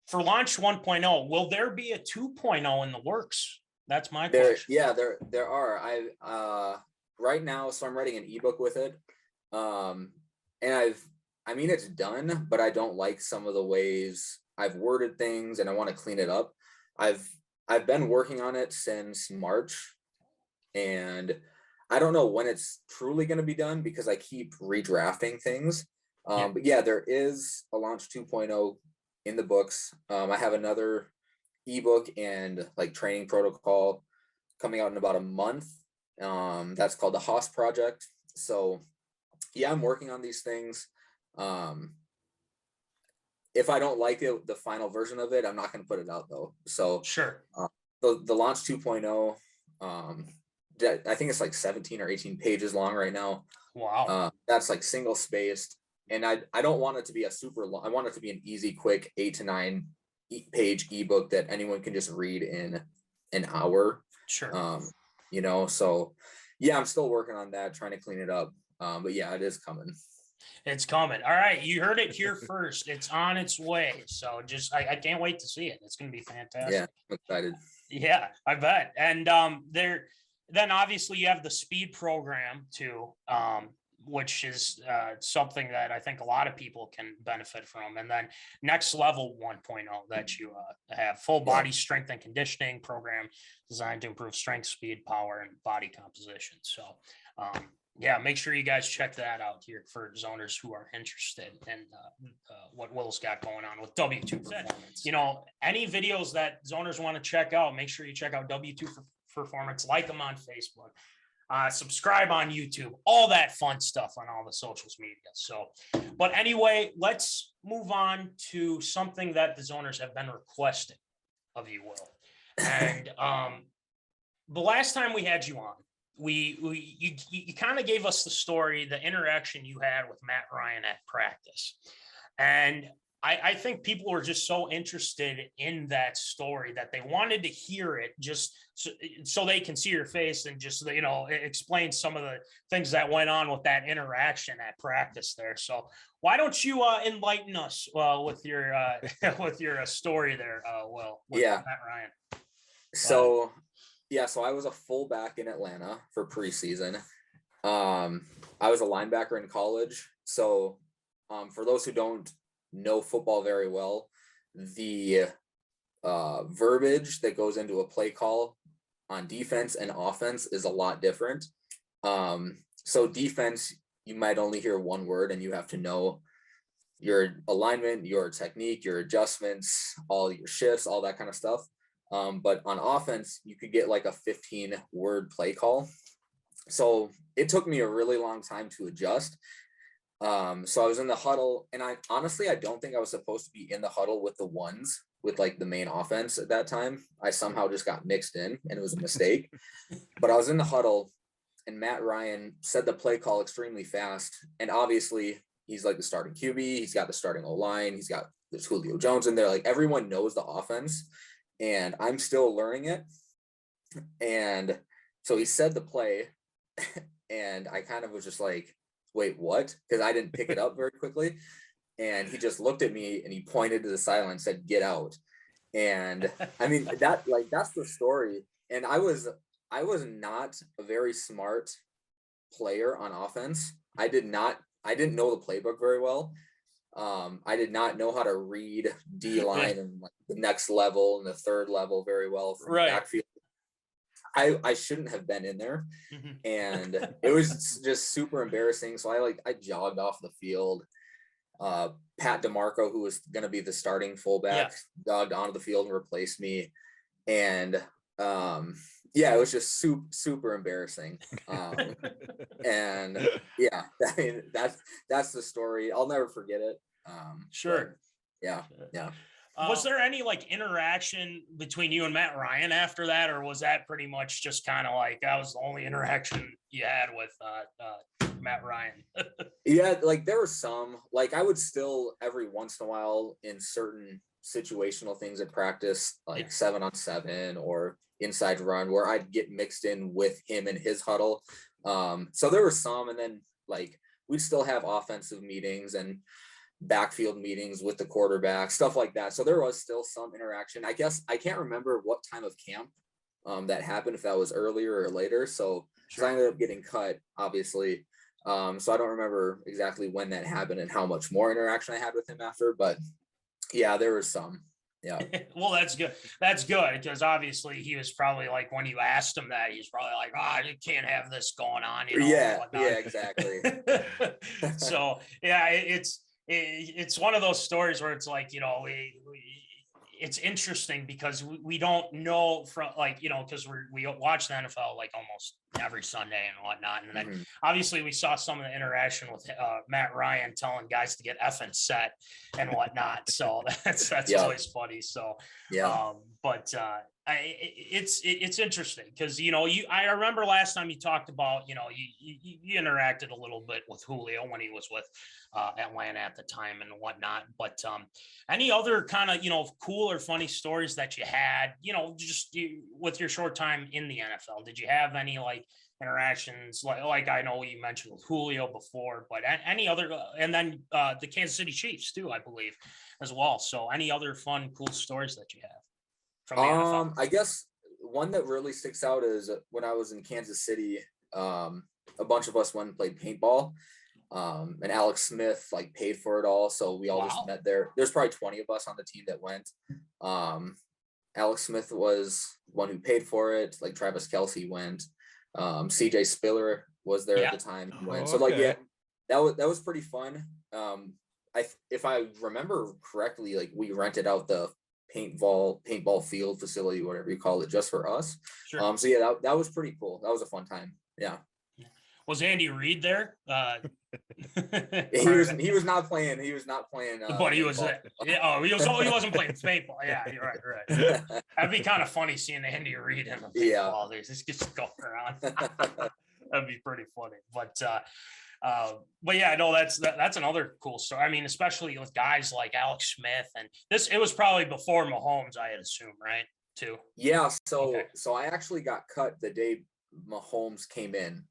for Launch 1.0, will there be a 2.0 in the works? That's my question. Yeah, there are. I right now, so I'm writing an ebook with it. And it's done, but I don't like some of the ways I've worded things, and I want to clean it up. I've been working on it since March, and I don't know when it's truly going to be done because I keep redrafting things. But yeah, there is a Launch 2.0 in the books. I have another ebook and like training protocol coming out in about a month. That's called the Haas Project. So yeah, I'm working on these things. If I don't like the final version of it, I'm not going to put it out though. So sure. The Launch 2.0, I think it's like 17 or 18 pages long right now. Wow. That's like single spaced. And I don't want it to be a super long, I want it to be an easy, quick 8 to 9 page ebook that anyone can just read in an hour. Sure. So yeah, I'm still working on that, trying to clean it up. But yeah, it is coming. It's coming. All right. You heard it here first. It's on its way. So I can't wait to see it. It's going to be fantastic. Yeah, I'm excited. Yeah, I bet. And then obviously you have the speed program too, which is something that I think a lot of people can benefit from. And then Next Level 1.0 that you have full body strength and conditioning program designed to improve strength, speed, power, and body composition. So Yeah, make sure you guys check that out here for zoners who are interested in what Will's got going on with W2 Performance. You know, any videos that zoners want to check out, make sure you check out W2 Performance, like them on Facebook, subscribe on YouTube, all that fun stuff on all the socials media. So, but anyway, let's move on to something that the zoners have been requesting of you, Will. And the last time we had you on, you kind of gave us the story, the interaction you had with Matt Ryan at practice. And I think people were just so interested in that story that they wanted to hear it just so they can see your face and just, you know, explain some of the things that went on with that interaction at practice there. So why don't you enlighten us with your with your story there, Will, with Matt Ryan? So I was a fullback in Atlanta for preseason. I was a linebacker in college. So for those who don't know football very well, the verbiage that goes into a play call on defense and offense is a lot different. So defense, you might only hear one word and you have to know your alignment, your technique, your adjustments, all your shifts, all that kind of stuff. But on offense, you could get like a 15-word play call. So it took me a really long time to adjust. So I was in the huddle, and I don't think I was supposed to be in the huddle with the ones with like the main offense at that time. I somehow just got mixed in, and it was a mistake. But I was in the huddle, and Matt Ryan said the play call extremely fast. And obviously, he's like the starting QB. He's got the starting O-line. There's Julio Jones in there. Like everyone knows the offense. And I'm still learning it. And so he said the play, and I kind of was just like, wait, what? Because I didn't pick it up very quickly. And he just looked at me and he pointed to the sideline and said, get out. And I mean, that's the story. And I was not a very smart player on offense. I didn't know the playbook very well. I did not know how to read D line and like the next level and the third level very well from backfield. I shouldn't have been in there, and it was just super embarrassing. So I jogged off the field. Pat DeMarco, who was going to be the starting fullback, jogged onto the field and replaced me. And it was just super embarrassing. And I mean, that's the story. I'll never forget it. Sure. Yeah. Was there any like interaction between you and Matt Ryan after that, or was that pretty much just kind of like that was the only interaction you had with Matt Ryan? Yeah, like there were some, like I would still every once in a while in certain situational things at practice, like 7-on-7 or inside run, where I'd get mixed in with him in his huddle. So there were some, and then like we'd still have offensive meetings and backfield meetings with the quarterback, stuff like that. So there was still some interaction. I guess I can't remember what time of camp that happened, if that was earlier or later. So I ended up getting cut, obviously. So I don't remember exactly when that happened and how much more interaction I had with him after, but yeah, there was some. Yeah. Well, that's good. That's good, because obviously he was probably like, when you asked him that, he's probably like, you can't have this going on. You know, yeah, exactly. So yeah, it's one of those stories where it's like, you know, it's interesting because we don't know from like, you know, because we watch the NFL like almost every Sunday and whatnot. And then obviously we saw some of the interaction with Matt Ryan telling guys to get effing set and whatnot. So that's always funny. So, it's interesting because, you know, I remember last time you talked about, you know, you interacted a little bit with Julio when he was with Atlanta at the time and whatnot. But any other kind of, you know, cool or funny stories that you had, you know, just with your short time in the NFL? Did you have any like interactions like I know you mentioned with Julio before, but any other, and then the Kansas City Chiefs too, I believe, as well. So any other fun, cool stories that you have? I guess one that really sticks out is when I was in Kansas City, a bunch of us went and played paintball, and Alex Smith like paid for it all. So we all just met there. There's probably 20 of us on the team that went. Alex Smith was one who paid for it. Like Travis Kelce went. CJ Spiller was there Yeah. at the time. Oh, When so like okay. that was pretty fun. If I remember correctly, like we rented out the paintball field facility, whatever you call it, just for us. Sure. So yeah, that was pretty cool. That was a fun time. Yeah. Was Andy Reid there? He was not playing. He was not playing. But he was paintball. he wasn't playing paintball. Yeah, you're right. That'd be kind of funny seeing Andy Reid in the paintball. Yeah. There's just going around. That'd be pretty funny. But yeah, no, that's another cool story. I mean, especially with guys like Alex Smith, and it was probably before Mahomes, I assume, right? Too. Yeah. So Okay. so I actually got cut the day Mahomes came in.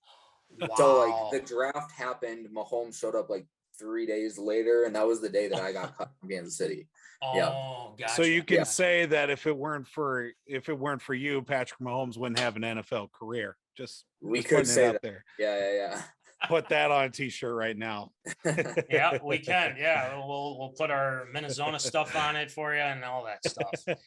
Wow. So like the draft happened, Mahomes showed up like 3 days later, and that was the day that I got cut from Kansas City. Oh, gotcha. So you can Yeah. say that if it weren't for you, Patrick Mahomes wouldn't have an NFL career. Just We just could putting it say out that. there. Yeah. Put that on a t-shirt right now. Yeah, we can. Yeah, we'll put our MinneZona stuff on it for you and all that stuff.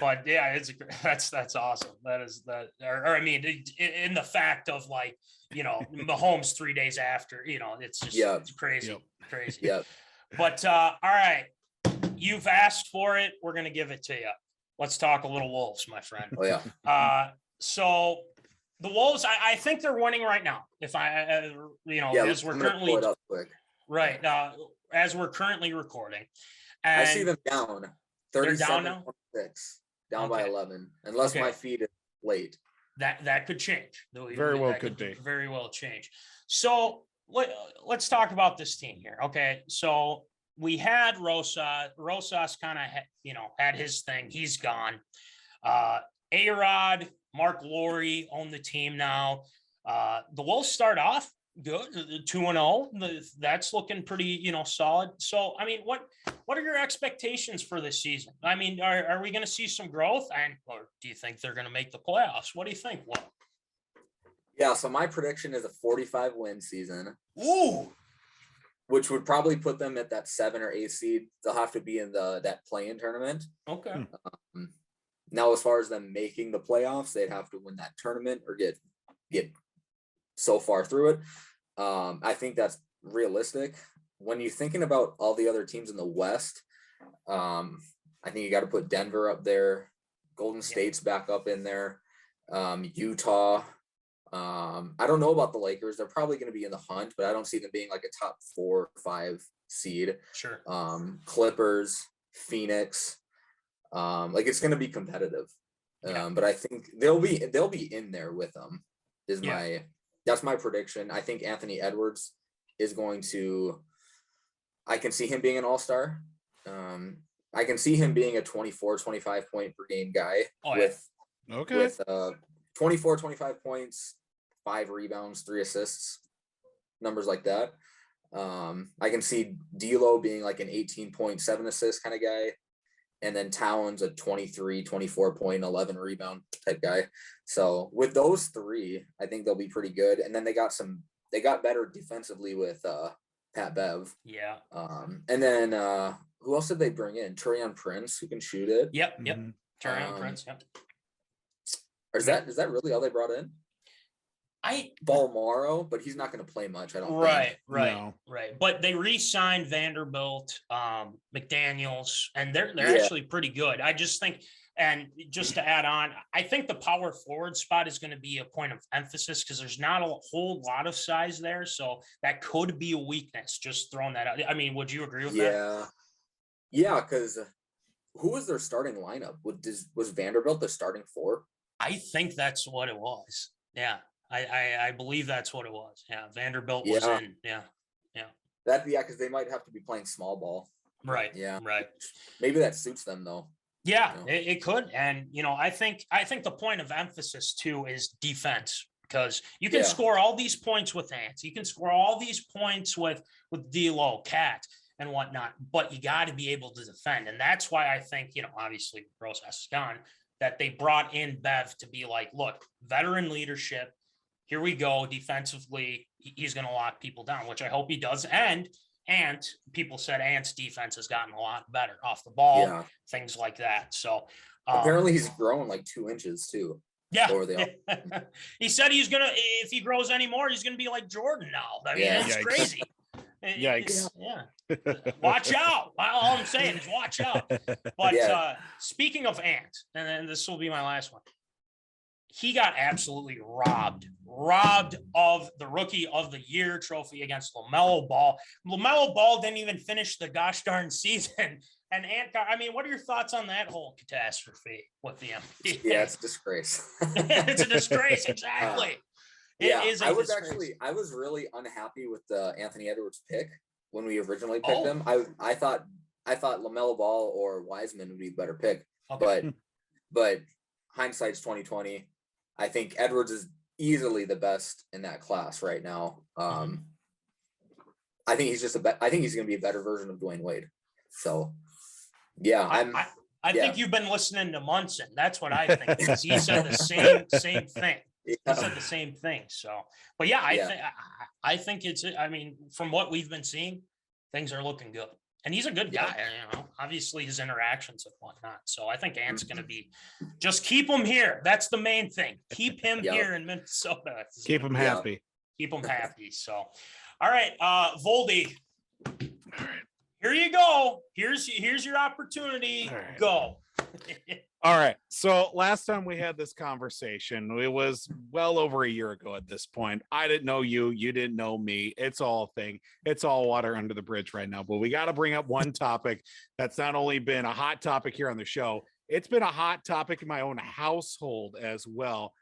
But yeah, that's awesome. That is that, or I mean, in the fact of like, Mahomes 3 days after, it's just it's crazy, crazy. Yeah. But all right, you've asked for it. We're gonna give it to you. Let's talk a little Wolves, my friend. Oh yeah. So the Wolves, I think they're winning right now. If as we're I'm gonna currently pull it up quick. right, as we're currently recording, I and see them down. They're down now? 37-26, down by Okay. 11, unless Okay. my feed is late. that could change. Very well That could be. very well change. So let's talk about this team here. Okay, so we had Rosas kind of had his thing. He's gone. A-Rod, Mark Laurie own the team now. The Wolves start off good, 2-0. That's looking pretty, solid. So, I mean, what are your expectations for this season? I mean, are we going to see some growth, or do you think they're going to make the playoffs? What do you think? What? Yeah, so my prediction is a 45 win season. Ooh, Which would probably put them at that 7 or 8 seed. They'll have to be in that play-in tournament. okay. Now, as far as them making the playoffs, they'd have to win that tournament or get so far through it. I think that's realistic. When you're thinking about all the other teams in the West, I think you got to put Denver up there. Golden State's back up in there. Utah. I don't know about the Lakers. They're probably going to be in the hunt, but I don't see them being like a top 4 or 5 seed. Sure. Clippers, Phoenix. Like it's going to be competitive. Yeah. But I think they'll be in there with them. That's my prediction. I think Anthony Edwards is going to. I can see him being an all-star. I can see him being a 24, 25 point per game guy with 24, 25 points, 5 rebounds, 3 assists, numbers like that. I can see D'Lo being like an 18.7 assist kind of guy. And then Towns a 23, 24 point, 11 rebound type guy. So with those 3, I think they'll be pretty good. And then they got better defensively with Pat Bev. Yeah. And then who else did they bring in? Taurean Prince, who can shoot it. Yep. Taurean Prince. Yep. Or is that really all they brought in? Balmaro, but he's not going to play much. I don't think. Right. But they re-signed Vanderbilt, McDaniels, and they're actually pretty good. I just think, and just to add on, I think the power forward spot is going to be a point of emphasis because there's not a whole lot of size there, so that could be a weakness. Just throwing that out. I mean, would you agree with that? Yeah. Because who was their starting lineup? Was Vanderbilt the starting 4? I think that's what it was. Yeah. I believe that's what it was. Yeah, Vanderbilt was in. Yeah. Because they might have to be playing small ball. Right. Yeah. Right. Maybe that suits them though. Yeah, it could. And I think the point of emphasis too is defense, because you can score all these points with Ants. You can score all these points with D'Lo, Cat, and whatnot, but you got to be able to defend. And that's why I think, obviously Rosas is gone, that they brought in Bev to be like, look, veteran leadership. Here we go. Defensively, he's going to lock people down, which I hope he does. And people said Ant's defense has gotten a lot better off the ball, things like that. So apparently he's grown like 2 inches too. Yeah. over the He said he's gonna, if he grows anymore, he's gonna be like Jordan now. I mean, Yeah. it's Yikes. crazy. Yikes. Yeah. Watch out. All I'm saying is watch out. But Yeah. Speaking of Ant, and then this will be my last one. He got absolutely robbed of the Rookie of the Year trophy against LaMelo Ball. LaMelo Ball didn't even finish the gosh darn season. And Ant got, I mean, what are your thoughts on that whole catastrophe with the MVP? Yeah, it's a disgrace. It's a disgrace, exactly. Yeah, It is a I was disgrace. I was really unhappy with the Anthony Edwards pick when we originally picked Oh. him. I thought LaMelo Ball or Wiseman would be a better pick, Okay. but hindsight's 2020. I think Edwards is easily the best in that class right now. I think he's just I think he's going to be a better version of Dwayne Wade. So, yeah, I think you've been listening to Munson. That's what I think. Because he said the same thing. He said the same thing. So, but yeah, I think it's. I mean, from what we've been seeing, things are looking good. And he's a good guy, you know, obviously his interactions and whatnot. So I think Ant's going to be, just keep him here. That's the main thing. Keep him here in Minnesota. Keep him happy. Keep him happy. So, all right, Voldy, here you go. Here's your opportunity. Right. Go. All right. So last time we had this conversation, it was well over a year ago at this point. I didn't know you. You didn't know me. It's all a thing. It's all water under the bridge right now. But we got to bring up one topic that's not only been a hot topic here on the show, it's been a hot topic in my own household as well,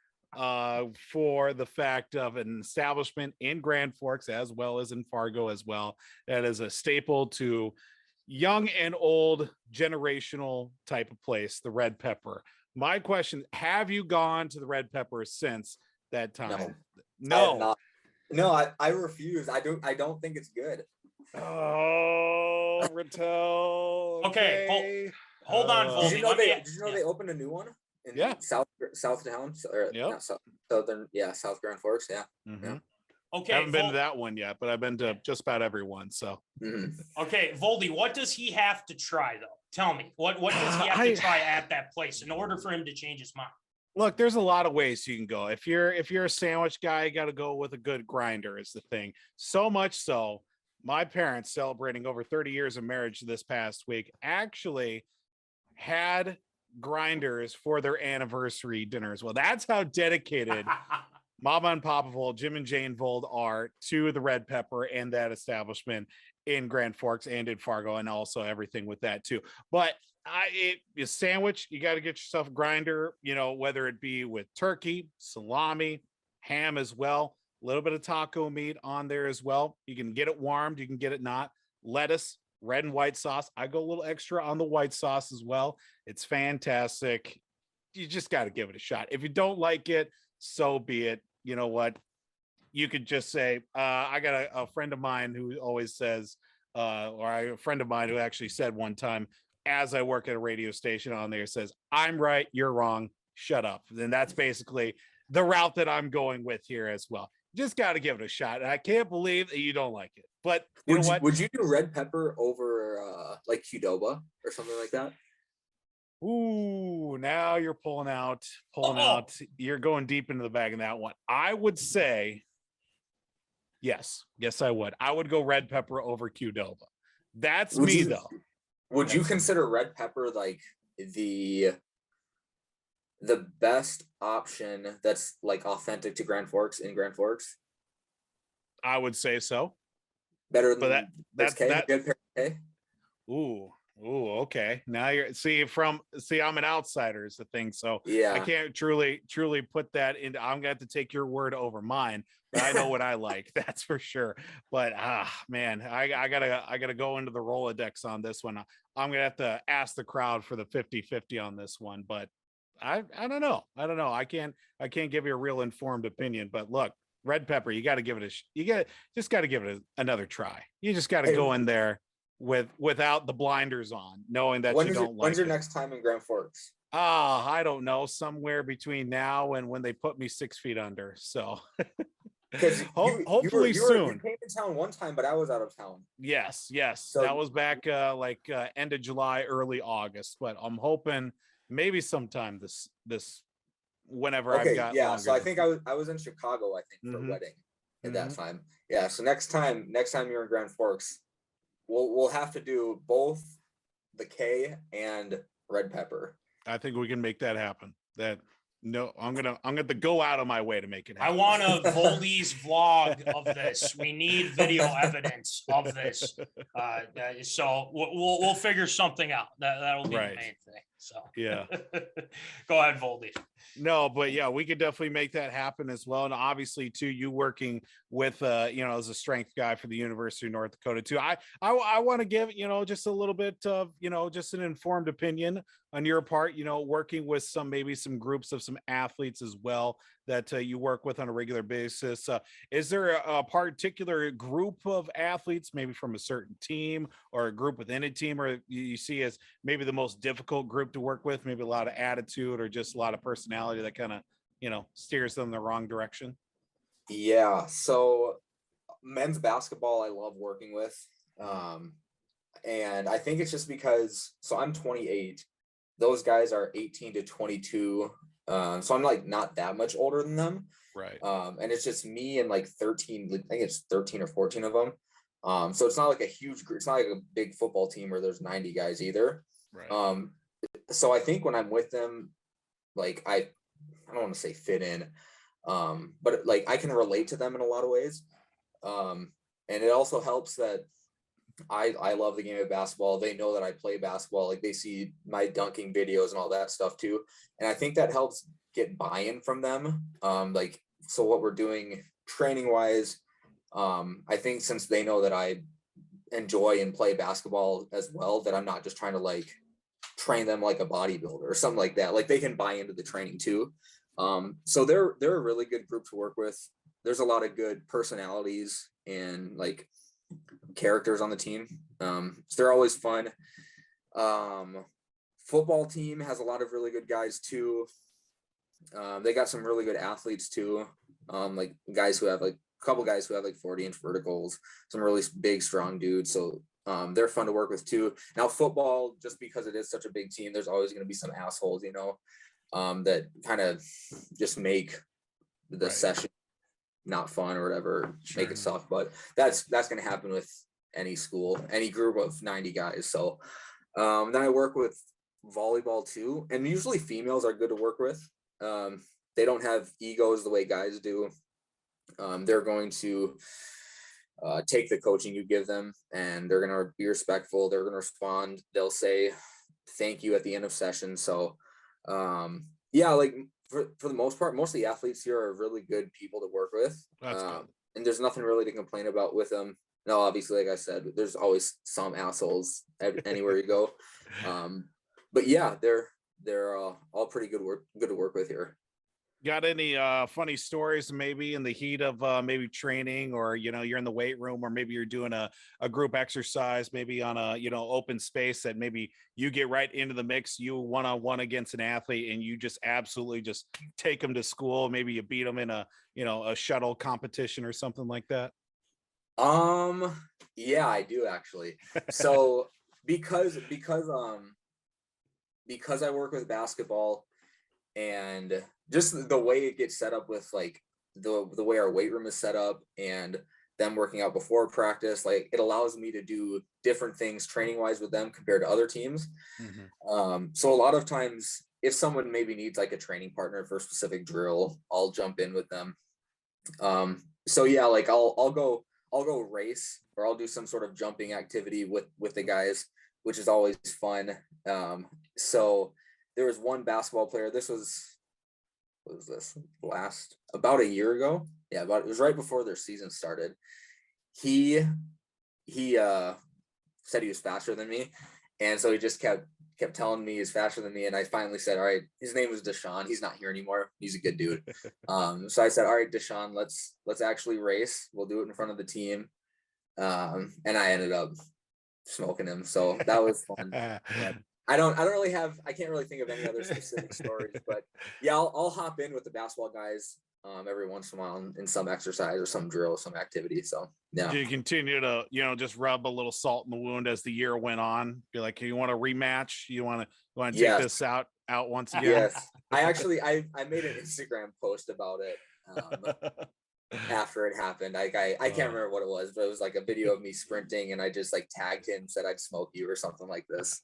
for the fact of an establishment in Grand Forks as well as in Fargo as well. That is a staple to young and old generational type of place, the Red Pepper. My question, have you gone to the Red Pepper since that time? No. I refuse. I don't think it's good. Oh, Ratelle. Okay, hold on, Voldy. Did you know they opened a new one in South Town, or not Southern, South Grand Forks, Mm-hmm. Okay, haven't been to that one yet, but I've been to just about everyone. So, okay, Voldy, what does he have to try though? Tell me, what does he have to try at that place in order for him to change his mind? Look, there's a lot of ways you can go. If you're a sandwich guy, you got to go with a good grinder is the thing. So much so, my parents, celebrating over 30 years of marriage this past week, actually had grinders for their anniversary dinners. Well, that's how dedicated Mama and Papa Vold, Jim and Jane Vold are to the Red Pepper and that establishment in Grand Forks and in Fargo, and also everything with that too. But a sandwich, you got to get yourself a grinder, you know, whether it be with turkey, salami, ham as well, a little bit of taco meat on there as well. You can get it warmed, you can get it not. Lettuce, red and white sauce. I go a little extra on the white sauce as well. It's fantastic. You just got to give it a shot. If you don't like it, so be it. You know what? You could just say, I got a friend of mine who always says, a friend of mine who actually said one time, as I work at a radio station on there, says, I'm right, you're wrong, shut up. And that's basically the route that I'm going with here as well. Just got to give it a shot. And I can't believe that you don't like it. But you know what? Would you do Red Pepper over like Qdoba or something like that? Ooh, now you're pulling out. You're going deep into the bag in that one. I would say, yes, I would. I would go Red Pepper over Qdoba. That's me, though. Would you consider Red Pepper like the best option that's like authentic to Grand Forks in Grand Forks? I would say so. Better than that's good pair. Ooh, okay. Now I'm an outsider is the thing. So yeah, I can't truly put that into, I'm gonna have to take your word over mine, but I know what I like, that's for sure. But man, I gotta go into the Rolodex on this one. I'm gonna have to ask the crowd for the 50-50 on this one, but I don't know. I can't give you a real informed opinion, but look, Red Pepper, you got to give it another try. You just got to go in there without the blinders on, knowing that you don't like it. When's your next time in Grand Forks? I don't know, somewhere between now and when they put me 6 feet under. So hopefully soon. You came to town one time, but I was out of town. Yes. So that was back end of July, early August. But I'm hoping maybe sometime this whenever I've Okay, got yeah. longer. So I think I was in Chicago, I think, for a wedding at that time. Yeah. So next time you're in Grand Forks, we'll have to do both the K and red pepper. I think we can make that happen. I'm gonna go out of my way to make it I happen. want a Voldy's vlog of this. We need video evidence of this. So we'll figure something out. That'll be the main thing. So yeah. Go ahead, Voldy. No, but yeah, we could definitely make that happen as well. And obviously too, you working with as a strength guy for the University of North Dakota too. I want to give, just a little bit of, just an informed opinion on your part, working with some groups of some athletes as well that you work with on a regular basis. Is there a particular group of athletes, maybe from a certain team or a group within a team, or you see as maybe the most difficult group to work with, maybe a lot of attitude or just a lot of personality that kind of, steers them in the wrong direction? Yeah. So men's basketball, I love working with. And I think it's just because, so I'm 28, those guys are 18 to 22. So I'm like not that much older than them. Right. And it's just me and like 13, I think it's 13 or 14 of them. So it's not like a huge group. It's not like a big football team where there's 90 guys either. Right. So I think when I'm with them, like I don't want to say fit in, but like I can relate to them in a lot of ways. And it also helps that I love the game of basketball. They know that I play basketball. Like they see my dunking videos and all that stuff too. And I think that helps get buy-in from them. So what we're doing training wise, I think since they know that I enjoy and play basketball as well, that I'm not just trying to like train them like a bodybuilder or something like that. Like they can buy into the training too. So they're a really good group to work with. There's a lot of good personalities and like characters on the team. So they're always fun. Football team has a lot of really good guys too. They got some really good athletes too. Like guys who have like a couple guys who have like 40-inch verticals, some really big, strong dudes. So they're fun to work with too. Now football, just because it is such a big team, there's always going to be some assholes, that kind of just make the session not fun or whatever, make it suck. But that's going to happen with any school, any group of 90 guys. So then I work with volleyball too, and usually females are good to work with. They don't have egos the way guys do. They're going to take the coaching you give them, and they're going to be respectful. They're going to respond. They'll say thank you at the end of session. So like for the most part, most of the athletes here are really good people to work with. That's good. And there's nothing really to complain about with them. No, obviously, like I said, there's always some assholes anywhere you go. But yeah, they're all pretty good to work with here. Got any funny stories maybe in the heat of maybe training, or you're in the weight room, or maybe you're doing a group exercise maybe on a open space that maybe you get right into the mix, you one-on-one against an athlete, and you just absolutely just take them to school, maybe you beat them in a shuttle competition or something like that? Yeah, I do actually. So because I work with basketball, and just the way it gets set up with like the way our weight room is set up and them working out before practice, like it allows me to do different things training wise with them compared to other teams. So a lot of times if someone maybe needs like a training partner for a specific drill, I'll jump in with them. So yeah, like I'll go race, or I'll do some sort of jumping activity with the guys, which is always fun. So there was one basketball player, about a year ago. Yeah, it was right before their season started. He said he was faster than me. And so he just kept telling me he's faster than me. And I finally said, all right, his name was Deshaun. He's not here anymore. He's a good dude. So I said, all right, Deshaun, let's actually race. We'll do it in front of the team. And I ended up smoking him. So that was fun. Yeah. I can't really think of any other specific stories, but yeah, I'll hop in with the basketball guys every once in a while in some exercise or some drill, some activity. So yeah. Do you continue to, just rub a little salt in the wound as the year went on? Be like, you want a rematch? You want to take this out once again? Yes. I made an Instagram post about it after it happened. I can't remember what it was, but it was like a video of me sprinting, and I just like tagged him, said I'd smoke you or something like this.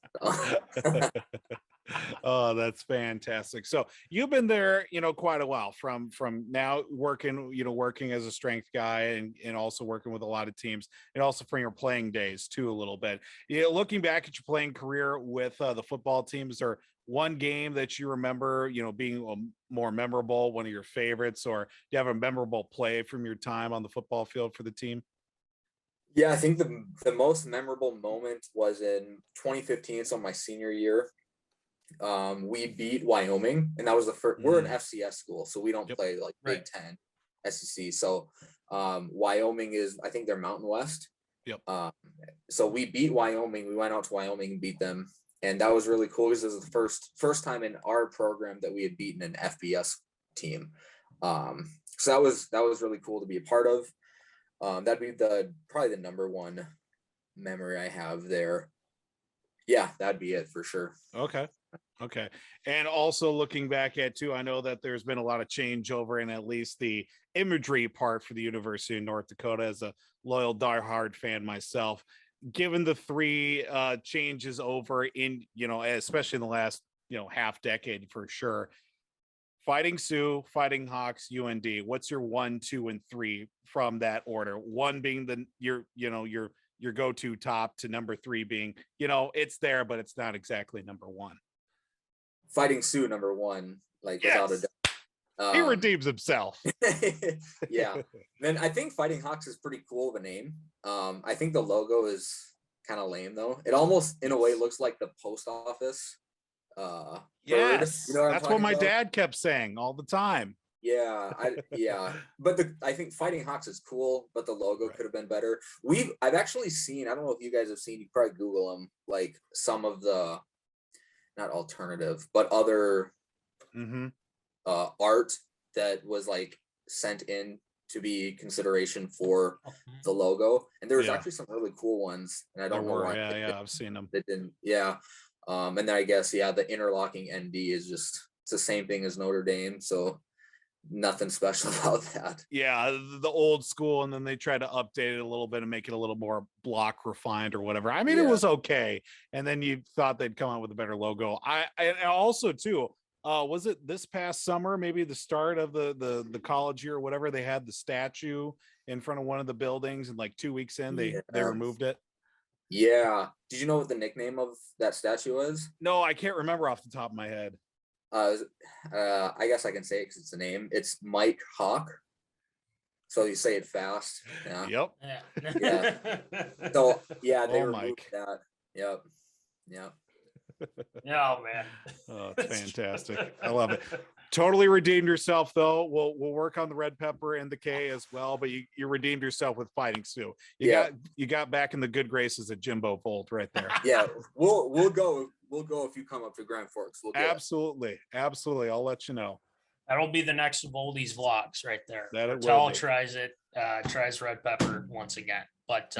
Oh, that's fantastic. So you've been there, quite a while from now working as a strength guy and also working with a lot of teams, and also from your playing days too, a little bit. Looking back at your playing career with the football teams, or one game that you remember, being more memorable, one of your favorites, or do you have a memorable play from your time on the football field for the team? Yeah, I think the most memorable moment was in 2015, so my senior year. We beat Wyoming, and that was the first. We're an FCS school, so we don't play like Big Ten, SEC. So Wyoming is, I think they're Mountain West. Yep. So we beat Wyoming. We went out to Wyoming and beat them, and that was really cool because it was the first time in our program that we had beaten an FBS team. So that was really cool to be a part of. That'd be probably the number one memory I have there. Yeah, that'd be it for sure. Okay. And also looking back at too, I know that there's been a lot of changeover in at least the imagery part for the University of North Dakota. As a loyal diehard fan myself, given the three changes over in, especially in the last, half decade for sure, Fighting Sioux, Fighting Hawks, UND, what's your 1, 2, and 3 from that order? One being your go-to top, to number 3 being, it's there, but it's not exactly number 1. Fighting Sioux, number 1, like without a doubt. He redeems himself. Yeah. Then I think Fighting Hawks is pretty cool of a name. I think the logo is kind of lame though. It almost in a way looks like the post office. Yes, that's what my about? dad kept saying all the time. Yeah, but I think Fighting Hawks is cool, but the logo could have been better. I've actually seen, I don't know if you guys have seen, you probably Google them, like some of the, not alternative, but other art that was like sent in to be consideration for the logo, and there was actually some really cool ones, and I don't know why. I've seen them. It didn't, and then I guess the interlocking ND is just, it's the same thing as Notre Dame, so nothing special about that. Yeah, the old school, and then they try to update it a little bit and make it a little more block refined or whatever. I mean, it was okay, and then you thought they'd come out with a better logo. I also too, was it this past summer, maybe the start of the college year or whatever, they had the statue in front of one of the buildings, and like 2 weeks in they removed it. Yeah. Did you know what the nickname of that statue was? No, I can't remember off the top of my head. I guess I can say it because it's a name. It's Mike Hawk. So you say it fast. Yeah. Yep. Yeah. So yeah, they removed Mike. that. Yep. Oh man. Oh, it's fantastic. I love it. Totally redeemed yourself though. We'll work on the red pepper and the K as well, but you redeemed yourself with Fighting Sioux. You got back in the good graces of Jimbo Volt right there. Yeah, we'll go if you come up to Grand Forks. We'll absolutely. I'll let you know. That'll be the next of Oldies vlogs right there. Ratelle tries red pepper once again. But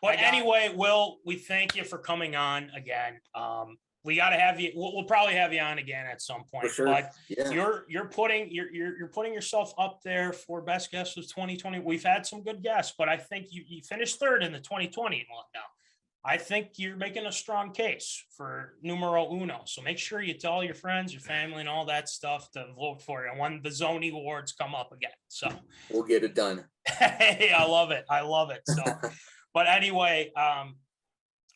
anyway, Will, we thank you for coming on again. We got to have you. We'll probably have you on again at some point. For sure. But you're putting yourself up there for best guest of 2020. We've had some good guests, but I think you finished third in the 2020 and whatnot. I think you're making a strong case for numero uno. So make sure you tell your friends, your family, and all that stuff to vote for you when the Zony Awards come up again. So we'll get it done. Hey, I love it. So, but anyway,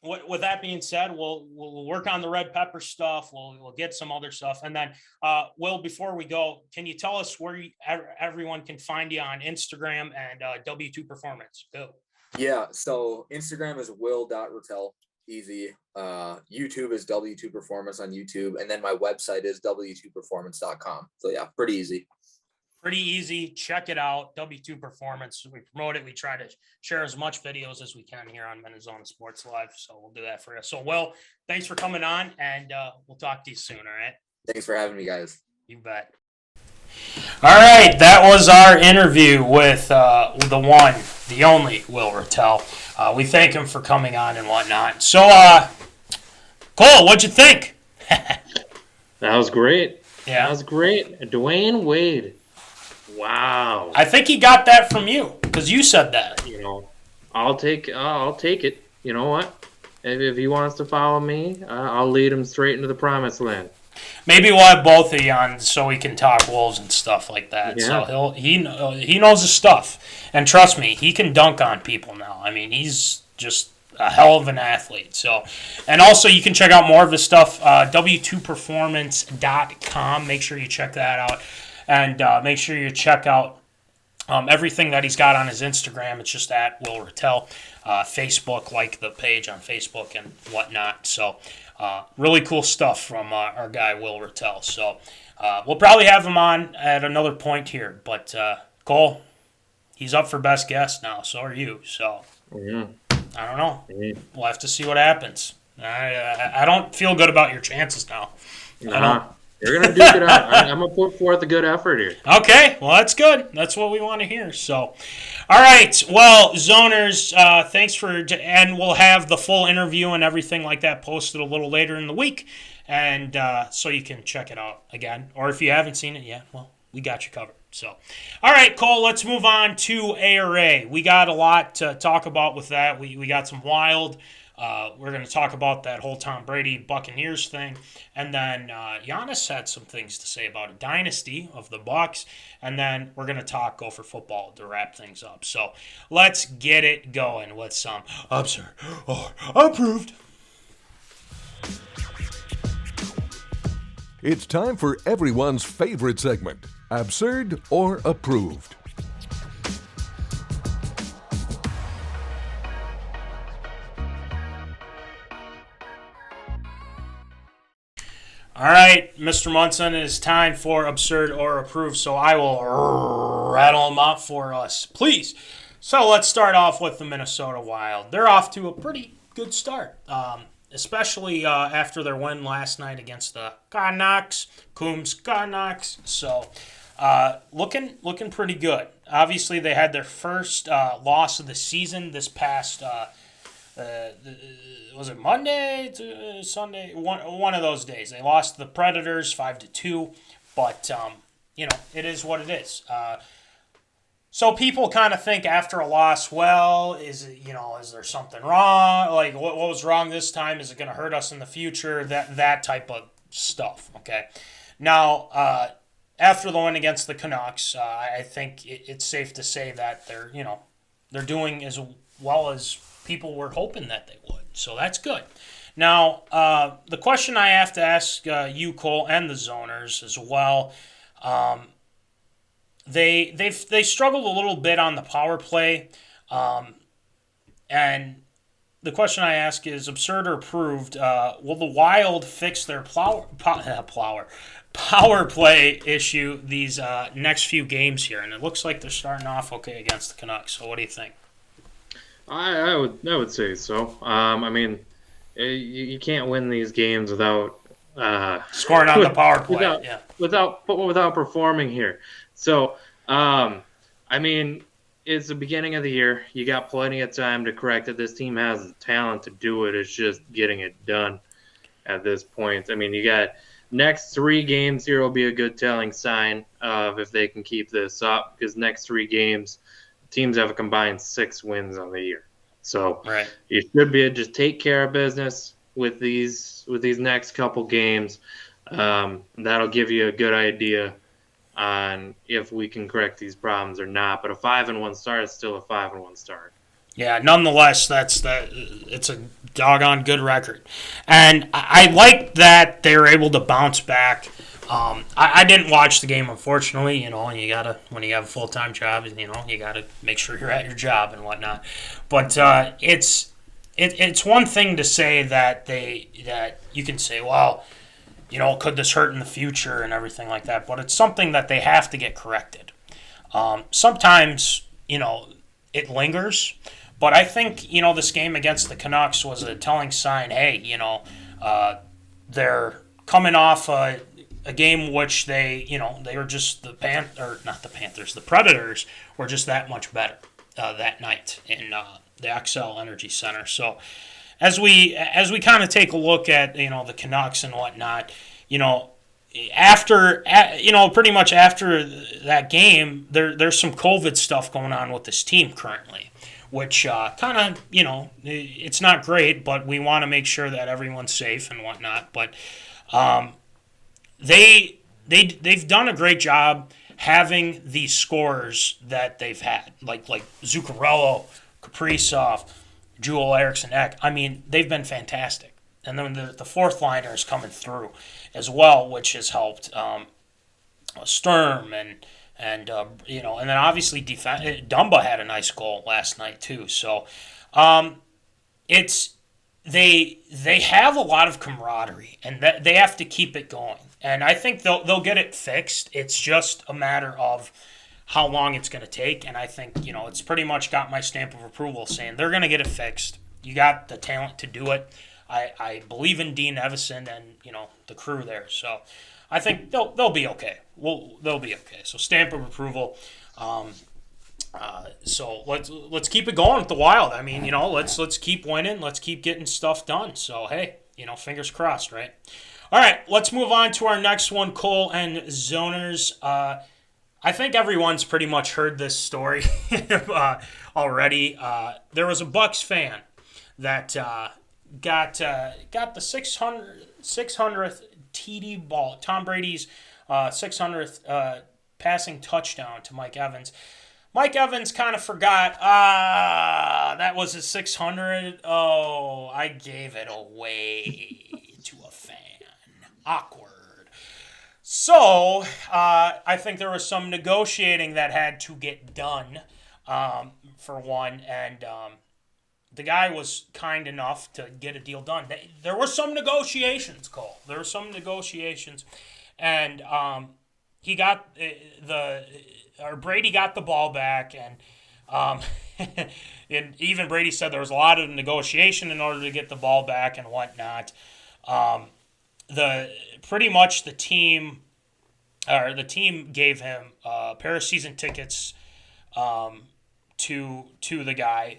with that being said, we'll work on the red pepper stuff. We'll get some other stuff. And then, Will, before we go, can you tell us where everyone can find you on Instagram and W2 Performance? Go. Yeah. So Instagram is will.ratelle. Easy. YouTube is W2 Performance on YouTube. And then my website is w2performance.com. So yeah, pretty easy. Pretty easy. Check it out. W2 Performance. We promote it. We try to share as much videos as we can here on MinneZona Sports Live. So we'll do that for you. So, Will, thanks for coming on, and we'll talk to you soon. All right. Thanks for having me, guys. You bet. All right. That was our interview with the one, the only Will Ratelle. We thank him for coming on and whatnot. So, Cole, what'd you think? That was great. Yeah. That was great. Dwayne Wade. Wow. I think he got that from you because you said that. You know, I'll take it. You know what? If he wants to follow me, I'll lead him straight into the promised land. Maybe we'll have both of you on so we can talk Wolves and stuff like that. Yeah. So he knows his stuff, and trust me, he can dunk on people now. I mean, he's just a hell of an athlete. So, and also you can check out more of his stuff, w2performance.com. Make sure you check that out, and make sure you check out everything that he's got on his Instagram. It's just at Will Ratelle. Facebook, like the page on Facebook and whatnot. So, really cool stuff from our guy Will Ratelle. So, we'll probably have him on at another point here. But Cole, he's up for best guest now. So are you. So, I don't know. We'll have to see what happens. I don't feel good about your chances now. You're going to duke it out. I'm going to put forth a good effort here. Okay, well, that's good. That's what we want to hear. So, all right. Well, Zoners, thanks and we'll have the full interview and everything like that posted a little later in the week, and so you can check it out again. Or if you haven't seen it yet, well, we got you covered. So, all right, Cole, let's move on to ARA. We got a lot to talk about with that. We got some wild. We're going to talk about that whole Tom Brady Buccaneers thing. And then Giannis had some things to say about a dynasty of the Bucs. And then we're going to talk Gopher football to wrap things up. So let's get it going with some absurd or approved. It's time for everyone's favorite segment, Absurd or Approved. All right, Mr. Munson, it is time for Absurd or Approved, so I will rattle them out for us, please. So let's start off with the Minnesota Wild. They're off to a pretty good start, especially after their win last night against the Canucks. So looking pretty good. Obviously, they had their first loss of the season this past was it Monday to Sunday? One of those days. They lost to the Predators 5-2, but it is what it is. So people kind of think after a loss, well, is there something wrong? Like what was wrong this time? Is it going to hurt us in the future? That type of stuff. Okay. Now after the win against the Canucks, I think it's safe to say that they're doing as well as people were hoping that they would. So that's good. Now, the question I have to ask you, Cole, and the Zoners as well, they struggled a little bit on the power play, and the question I ask is absurd or approved. Will the Wild fix their power play issue these next few games here? And it looks like they're starting off okay against the Canucks. So what do you think? I would say so. I mean, you can't win these games without scoring on the power play. Without performing here. So, I mean, it's the beginning of the year. You got plenty of time to correct it. This team has the talent to do it. It's just getting it done at this point. I mean, you got next 3 games here will be a good telling sign of if they can keep this up, because next 3 games, teams have a combined 6 wins on the year. So right. You should be able to just take care of business with these next couple games. That'll give you a good idea on if we can correct these problems or not. But a 5-1 start is still a 5-1 start. Yeah, nonetheless, it's a doggone good record. And I like that they were able to bounce back. I didn't watch the game, unfortunately. And when you have a full-time job, you gotta make sure you're at your job and whatnot. But it's one thing to say that you can say, well, could this hurt in the future and everything like that. But it's something that they have to get corrected. Sometimes it lingers, but I think this game against the Canucks was a telling sign. Hey, they're coming off a game which they were just the Predators were just that much better that night in the XL Energy Center. So as we kind of take a look at the Canucks and whatnot, pretty much after that game, there's some COVID stuff going on with this team currently, which kind of, it's not great, but we want to make sure that everyone's safe and whatnot. But they've done a great job having these scorers that they've had, like Zuccarello, Kaprizov, Joel Eriksson Ek. I mean, they've been fantastic. And then the fourth liner is coming through as well, which has helped Sturm and then obviously Dumba had a nice goal last night too. So it's they have a lot of camaraderie, and that they have to keep it going. And I think they'll get it fixed. It's just a matter of how long it's going to take. And I think it's pretty much got my stamp of approval saying they're going to get it fixed. You got the talent to do it. I believe in Dean Evison and the crew there, so I think they'll be okay. They'll be okay. So stamp of approval. So let's keep it going with the Wild. I mean, let's keep winning. Let's keep getting stuff done. So hey, fingers crossed, right? All right, let's move on to our next one, Cole and Zoners. I think everyone's pretty much heard this story already. There was a Bucks fan that got the 600th TD ball, Tom Brady's 600th passing touchdown to Mike Evans. Mike Evans kind of forgot, that was a 600. Oh, I gave it away to a fan. Awkward. So, I think there was some negotiating that had to get done, for one, and the guy was kind enough to get a deal done. There were some negotiations, Cole. There were some negotiations, and he got Brady got the ball back, and and even Brady said there was a lot of negotiation in order to get the ball back and whatnot. The team gave him a pair of season tickets to the guy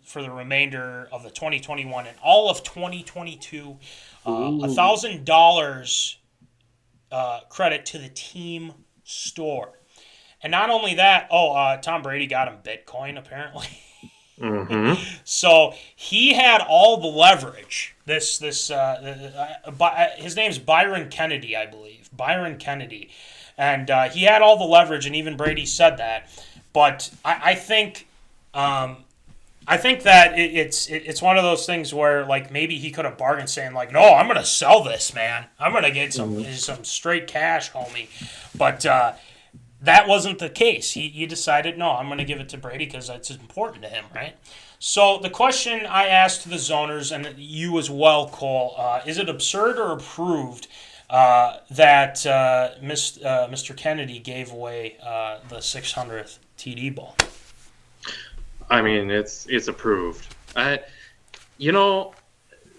for the remainder of the 2021 and all of 2022. $1,000 credit to the team store. And not only that, Tom Brady got him Bitcoin apparently. Mm-hmm. So he had all the leverage. His name's Byron Kennedy, I believe. Byron Kennedy. And he had all the leverage, and even Brady said that. But I think that it's one of those things where like maybe he could have bargained saying like, no, I'm gonna sell this, man. I'm gonna get some straight cash, homie. But that wasn't the case. He decided, no, I'm gonna give it to Brady because it's important to him, right? So the question I asked to the Zoners, and you as well, Cole, is it absurd or approved that Mr. Kennedy gave away the 600th TD ball? I mean, it's approved.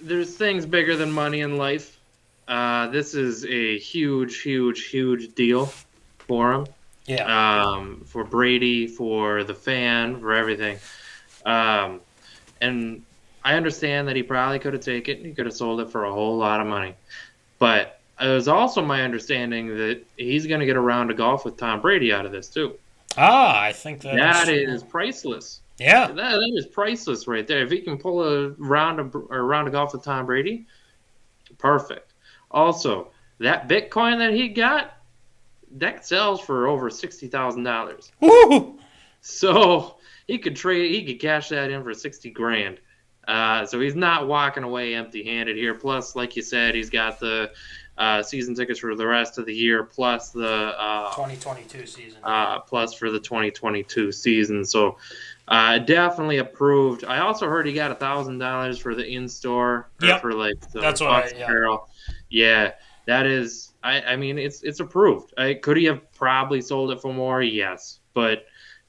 There's things bigger than money in life. This is a huge, huge, huge deal for him. Yeah. For Brady, for the fan, for everything. And I understand that he probably could have taken it. He could have sold it for a whole lot of money. But it was also my understanding that he's going to get a round of golf with Tom Brady out of this, too. I think that is priceless. Yeah. That is priceless right there. If he can pull a round of golf with Tom Brady, perfect. Also, that Bitcoin that he got, that sells for over $60,000. Woo! So he could cash that in for $60,000. So he's not walking away empty-handed here. Plus, like you said, he's got the season tickets for the rest of the year, plus the 2022 season. Plus for the 2022 season. So definitely approved. I also heard he got $1,000 for the in-store. Yep. For like the That's Bucks apparel. Yeah, that is. I mean, it's approved. Could he have probably sold it for more? Yes, but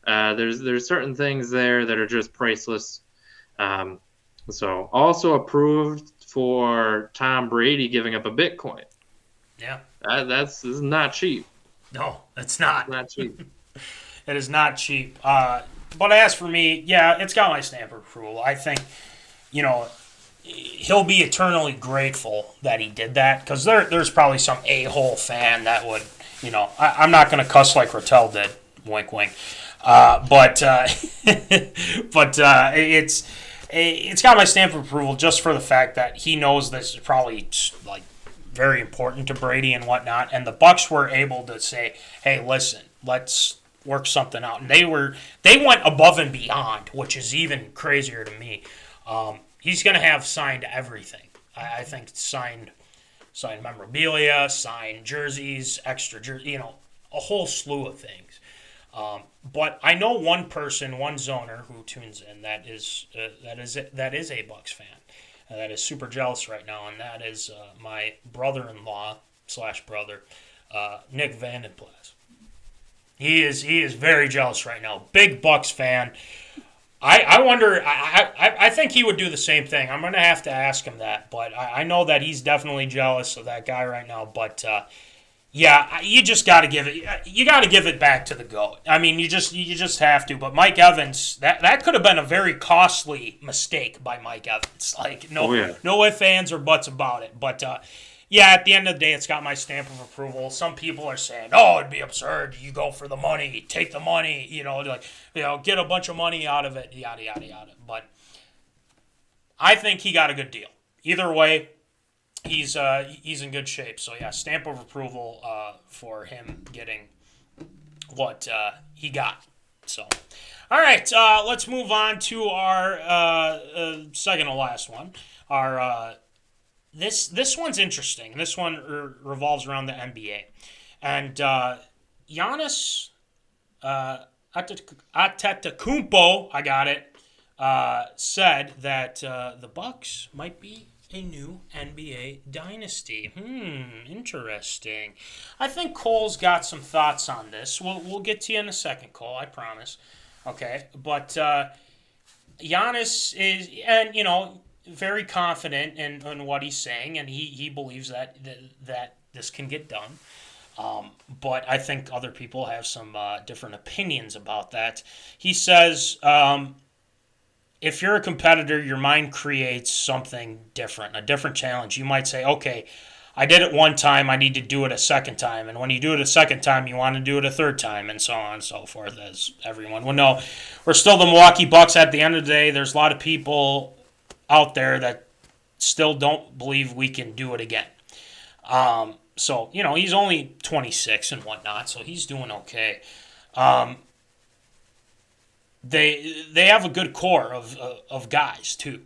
there's certain things there that are just priceless. So also approved for Tom Brady giving up a Bitcoin. Yeah, this is not cheap. No, it's not. It's not cheap. It is not cheap. But as for me, yeah, it's got my stamp of approval. I think, he'll be eternally grateful that he did that, because there's probably some a-hole fan that would, I'm not going to cuss like Ratelle did, wink, wink, but it's got my stamp of approval just for the fact that he knows this is probably like very important to Brady and whatnot, and the Bucs were able to say, hey, listen, let's work something out, and they went above and beyond, which is even crazier to me. He's going to have signed everything. I think signed memorabilia, signed jerseys, extra jersey, a whole slew of things. But I know one person, one zoner who tunes in that is a Bucs fan, that is super jealous right now, and that is my brother-in-law / brother, Nick Vandenplas. He is very jealous right now. Big Bucs fan. I wonder. I think he would do the same thing. I'm going to have to ask him that, but I know that he's definitely jealous of that guy right now. But yeah, you just got to give it. You got to give it back to the GOAT. I mean, you just have to. But Mike Evans, that could have been a very costly mistake by Mike Evans. Like no ifs, ands, or buts about it. But yeah, at the end of the day, it's got my stamp of approval. Some people are saying, "Oh, it'd be absurd. You go for the money, take the money. Get a bunch of money out of it, yada yada yada." But I think he got a good deal. Either way, he's in good shape. So yeah, stamp of approval for him getting what he got. So, all right, let's move on to our second to last one. Our This one's interesting. This one revolves around the NBA. And Giannis Antetokounmpo, I got it, said that the Bucks might be a new NBA dynasty. Interesting. I think Cole's got some thoughts on this. We'll get to you in a second, Cole, I promise. Okay, but Giannis is, and very confident in what he's saying, and he believes that this can get done. But I think other people have some different opinions about that. He says, if you're a competitor, your mind creates something different, a different challenge. You might say, okay, I did it one time, I need to do it a second time. And when you do it a second time, you want to do it a third time, and so on and so forth, as everyone will know. We're still the Milwaukee Bucks at the end of the day. There's a lot of people out there that still don't believe we can do it again. So, he's only 26 and whatnot, so he's doing okay. They have a good core of guys too.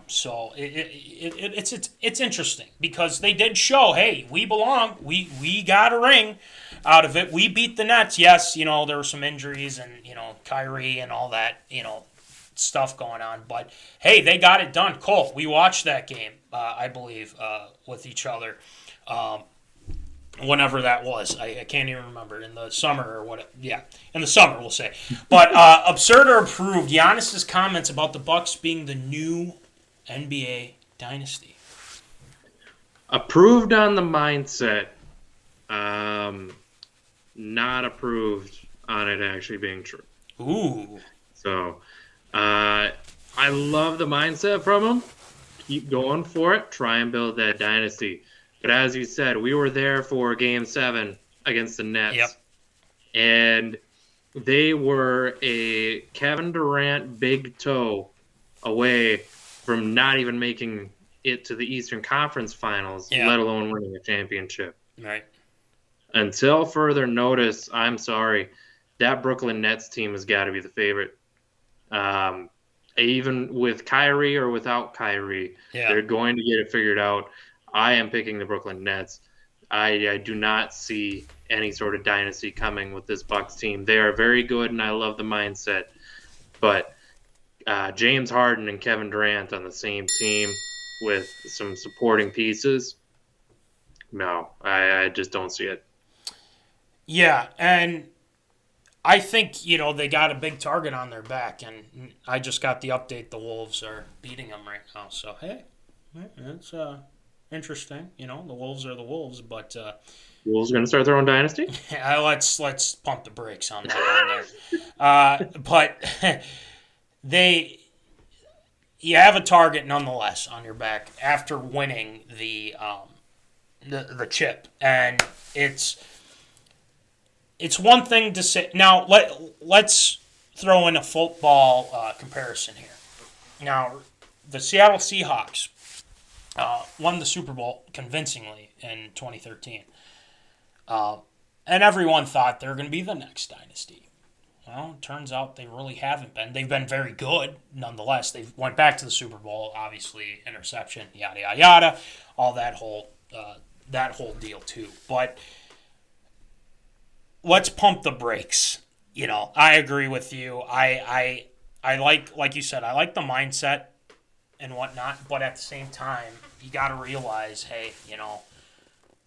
So it's interesting because they did show, hey, we belong. We got a ring out of it. We beat the Nets. Yes, there were some injuries and Kyrie and all that stuff going on, but hey, they got it done. Cole, we watched that game, I believe, with each other. Whenever that was. I can't even remember. In the summer or what. Yeah, in the summer, we'll say. But absurd or approved, Giannis's comments about the Bucks being the new NBA dynasty. Approved on the mindset. Not approved on it actually being true. Ooh. So, I love the mindset from him. Keep going for it. Try and build that dynasty. But as you said, we were there for Game 7 against the Nets. Yep. And they were a Kevin Durant big toe away from not even making it to the Eastern Conference Finals, let alone winning a championship. Right. Until further notice, I'm sorry, that Brooklyn Nets team has got to be the favorite. Even with Kyrie or without Kyrie, they're going to get it figured out. I am picking the Brooklyn Nets. I do not see any sort of dynasty coming with this Bucks team. They are very good, and I love the mindset. But James Harden and Kevin Durant on the same team with some supporting pieces, no, I just don't see it. Yeah, and I think, they got a big target on their back, and I just got the update the Wolves are beating them right now. So, hey, it's interesting. The Wolves are the Wolves, but Wolves going to start their own dynasty? Let's pump the brakes on that one there. But you have a target nonetheless on your back after winning the chip, and it's one thing to say. Now let's throw in a football comparison here. Now, the Seattle Seahawks won the Super Bowl convincingly in 2013, and everyone thought they were going to be the next dynasty. Well, it turns out they really haven't been. They've been very good, nonetheless. They went back to the Super Bowl, obviously, interception, yada yada yada, all that whole deal too. But let's pump the brakes. I agree with you. I like you said, I like the mindset and whatnot. But at the same time, you got to realize, hey,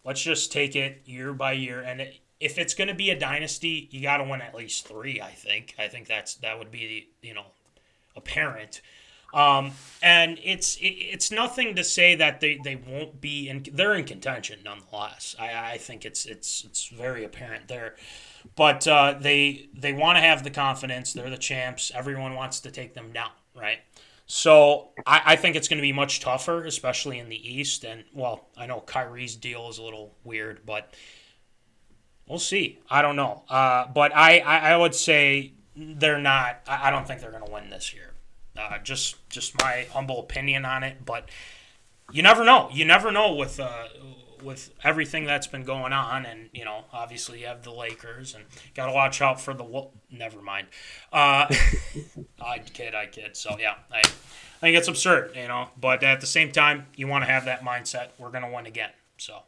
let's just take it year by year, and if it's going to be a dynasty, you got to win at least 3, I think. I think that would be, apparent. And it's nothing to say that they won't be they're in contention nonetheless. I think it's very apparent there. But they want to have the confidence. They're the champs. Everyone wants to take them down, right? So I think it's going to be much tougher, especially in the East. And, well, I know Kyrie's deal is a little weird, but we'll see. I don't know. But I would say they're not – I don't think they're going to win this year. Just my humble opinion on it. But you never know. You never know with everything that's been going on. And, obviously you have the Lakers and got to watch out for the – never mind. I kid. So, yeah, I think it's absurd, But at the same time, you want to have that mindset. We're going to win again. So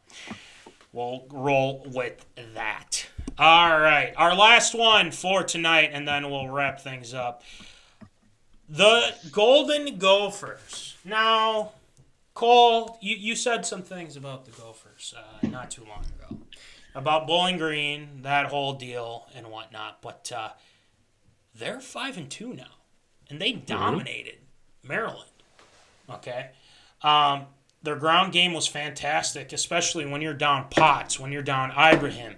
we'll roll with that. All right. Our last one for tonight, and then we'll wrap things up. The Golden Gophers. Now, Cole, you said some things about the Gophers not too long ago. About Bowling Green, that whole deal and whatnot. But they're 5-2 now. And they dominated Maryland. Okay? Their ground game was fantastic, especially when you're down Potts, when you're down Ibrahim.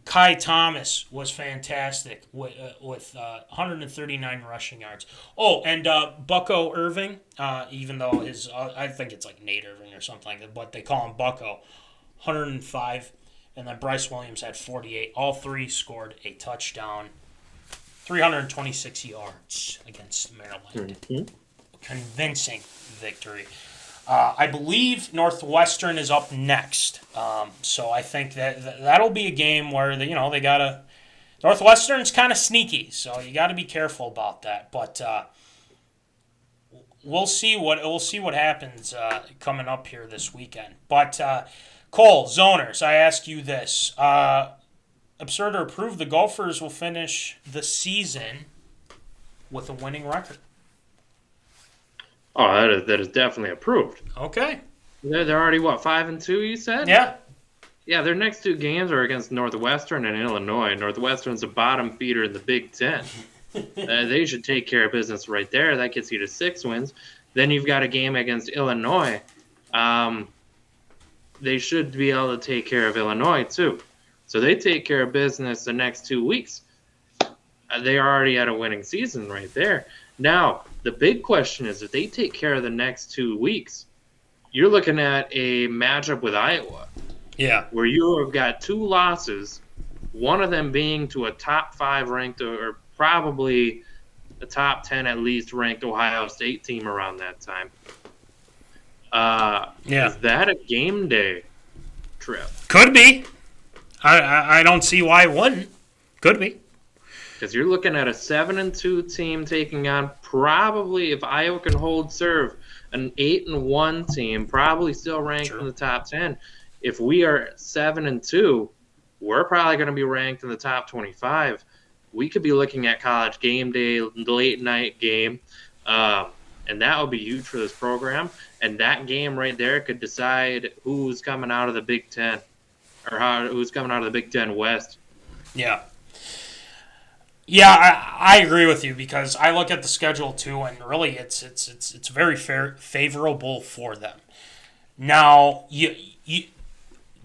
Kai Thomas was fantastic with 139 rushing yards. Oh, and Bucko Irving, even though I think it's like Nate Irving or something like that, but they call him Bucko, 105. And then Bryce Williams had 48. All three scored a touchdown, 326 yards against Maryland. Mm-hmm. Convincing victory. I believe Northwestern is up next, so I think that'll be a game where they gotta. Northwestern's kind of sneaky, so you got to be careful about that. But we'll see what happens coming up here this weekend. But Cole, Zoners, I ask you this: absurd or approved, the Gophers will finish the season with a winning record. Oh, that is definitely approved. Okay. They're already, 5-2, you said? Yeah. Yeah, their next 2 games are against Northwestern and Illinois. Northwestern's a bottom feeder in the Big Ten. They should take care of business right there. That gets you to 6 wins. Then you've got a game against Illinois. They should be able to take care of Illinois, too. So they take care of business the next 2 weeks. They already had a winning season right there. Now, the big question is if they take care of the next 2 weeks, you're looking at a matchup with Iowa. Yeah. Where you have got 2 losses, one of them being to a top 5 ranked or probably a top 10 at least ranked Ohio State team around that time. Is that a game day trip? Could be. I don't see why it wouldn't. Could be. Because you're looking at a 7-2 team taking on probably, if Iowa can hold serve, an 8-1 team, probably still ranked in the top 10. If we are 7-2, we're probably going to be ranked in the top 25. We could be looking at college game day, late night game, and that would be huge for this program. And that game right there could decide who's coming out of the Big Ten, or who's coming out of the Big Ten West. Yeah. Yeah, I agree with you because I look at the schedule too, and really it's very favorable for them. Now, you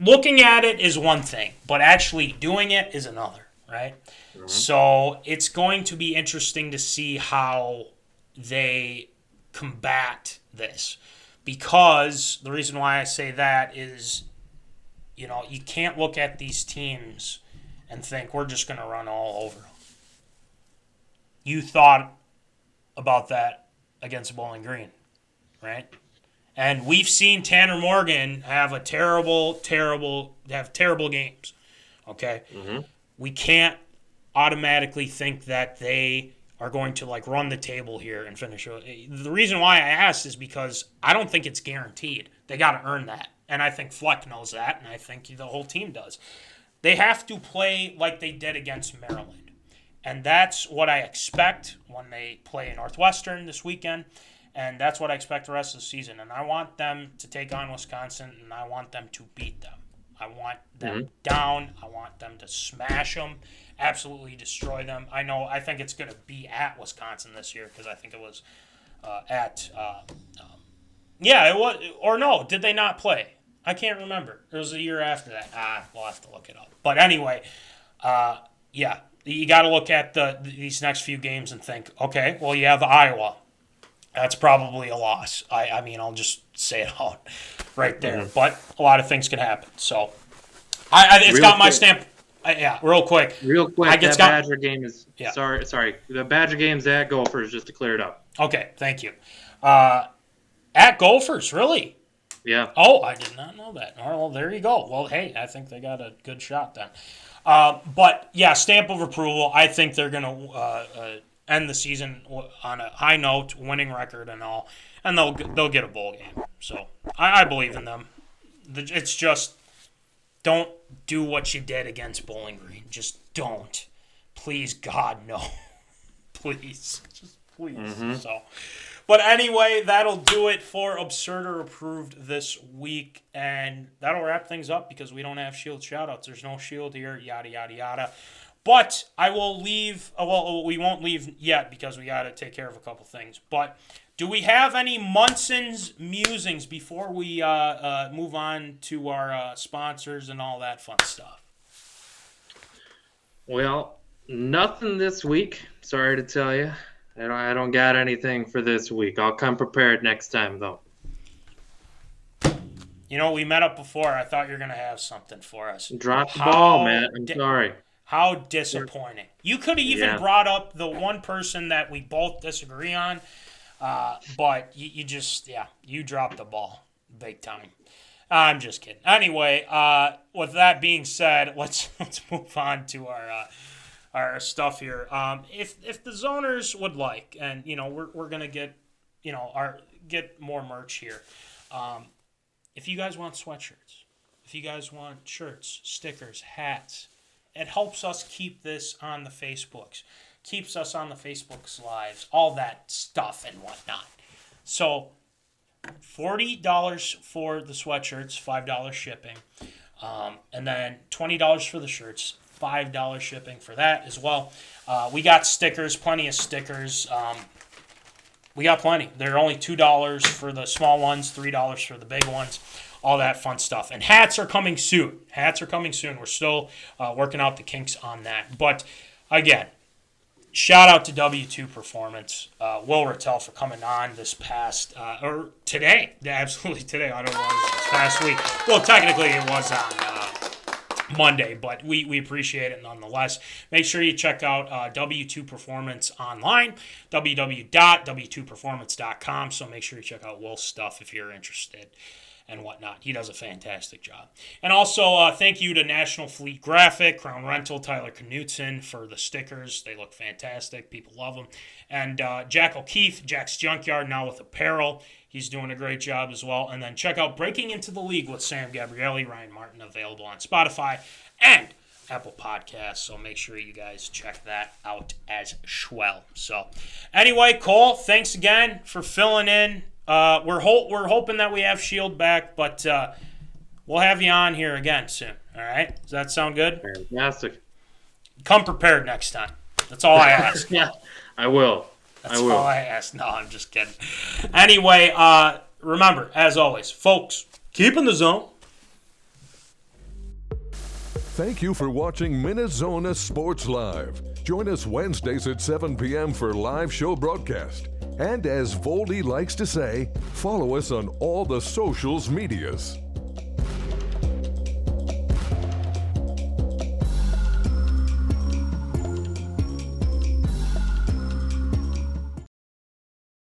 looking at it is one thing, but actually doing it is another, right? Mm-hmm. So it's going to be interesting to see how they combat this, because the reason why I say that is, you know, you can't look at these teams and think we're just going to run all over them. You thought about that against Bowling Green, right? And we've seen Tanner Morgan have terrible games. Okay? Mm-hmm. We can't automatically think that they are going to like run the table here and finish. The reason why I asked is because I don't think it's guaranteed. They got to earn that. And I think Fleck knows that, and I think the whole team does. They have to play like they did against Maryland. And that's what I expect when they play Northwestern this weekend. And that's what I expect the rest of the season. And I want them to take on Wisconsin, and I want them to beat them. I want them down. I want them to smash them, absolutely destroy them. I think it's going to be at Wisconsin this year because I think it was it was, or no, did they not play? I can't remember. It was a year after that. We'll have to look it up. But anyway, you got to look at these next few games and think, okay, well, you have Iowa. That's probably a loss. I mean, I'll just say it out right there. Mm-hmm. But a lot of things can happen. So, it's got my stamp. Real quick. That Badger game is sorry. The Badger game's at Gophers, just to clear it up. Okay, thank you. At Gophers, really? Yeah. Oh, I did not know that. Oh, well, there you go. Well, hey, I think they got a good shot then. But yeah, stamp of approval. I think they're going to end the season on a high note, winning record and all, and they'll get a bowl game. So I believe in them. It's just don't do what you did against Bowling Green. Just don't. Please, God, no. Please. Just please. Mm-hmm. So, but anyway, that'll do it for Absurd or Approved this week. And that'll wrap things up because we don't have Shield shoutouts. There's no Shield here, yada, yada, yada. But I will leave. Well, we won't leave yet because we got to take care of a couple things. But do we have any Munson's musings before we move on to our sponsors and all that fun stuff? Well, nothing this week. Sorry to tell you. I don't got anything for this week. I'll come prepared next time, though. You know, we met up before. I thought you were going to have something for us. Drop the ball, Matt. I'm sorry. How disappointing. You could have even brought up the one person that we both disagree on, but you dropped the ball big time. I'm just kidding. Anyway, with that being said, let's move on to our stuff here. If the zoners would like, and you know we're gonna get get more merch here. If you guys want sweatshirts, if you guys want shirts, stickers, hats. It helps us keep this on the Facebooks, keeps us on the Facebook's lives, all that stuff and whatnot. So, $40 for the sweatshirts, $5 shipping, and then $20 for the shirts, $5 shipping for that as well. We got stickers, plenty of stickers. We got plenty. They're only $2 for the small ones, $3 for the big ones. All that fun stuff. And hats are coming soon. We're still working out the kinks on that. But, again, shout out to W2 Performance. Will Ratelle for coming on this past, or today. Absolutely today. I don't know what it was this past week. Well, technically it was on Monday, but we appreciate it nonetheless. Make sure you check out W2 Performance online, www.w2performance.com. So make sure you check out Will's stuff if you're interested. And whatnot. He does a fantastic job. And also, thank you to National Fleet Graphic, Crown Rental, Tyler Knutson for the stickers. They look fantastic. People love them. And Jack O'Keefe, Jack's Junkyard, now with Apparel. He's doing a great job as well. And then check out Breaking Into the League with Sam Gabrielli, Ryan Martin, available on Spotify and Apple Podcasts. So make sure you guys check that out as well. So anyway, Cole, thanks again for filling in. We're hoping that we have Shield back, but we'll have you on here again soon. All right? Does that sound good? Fantastic. Come prepared next time. That's all I ask. Yeah, I will. That's all I ask. No, I'm just kidding. Anyway, remember, as always, folks, keep in the zone. Thank you for watching MinneZona Sports Live. Join us Wednesdays at 7 p.m. for live show broadcast. And as Voldy likes to say, follow us on all the socials medias.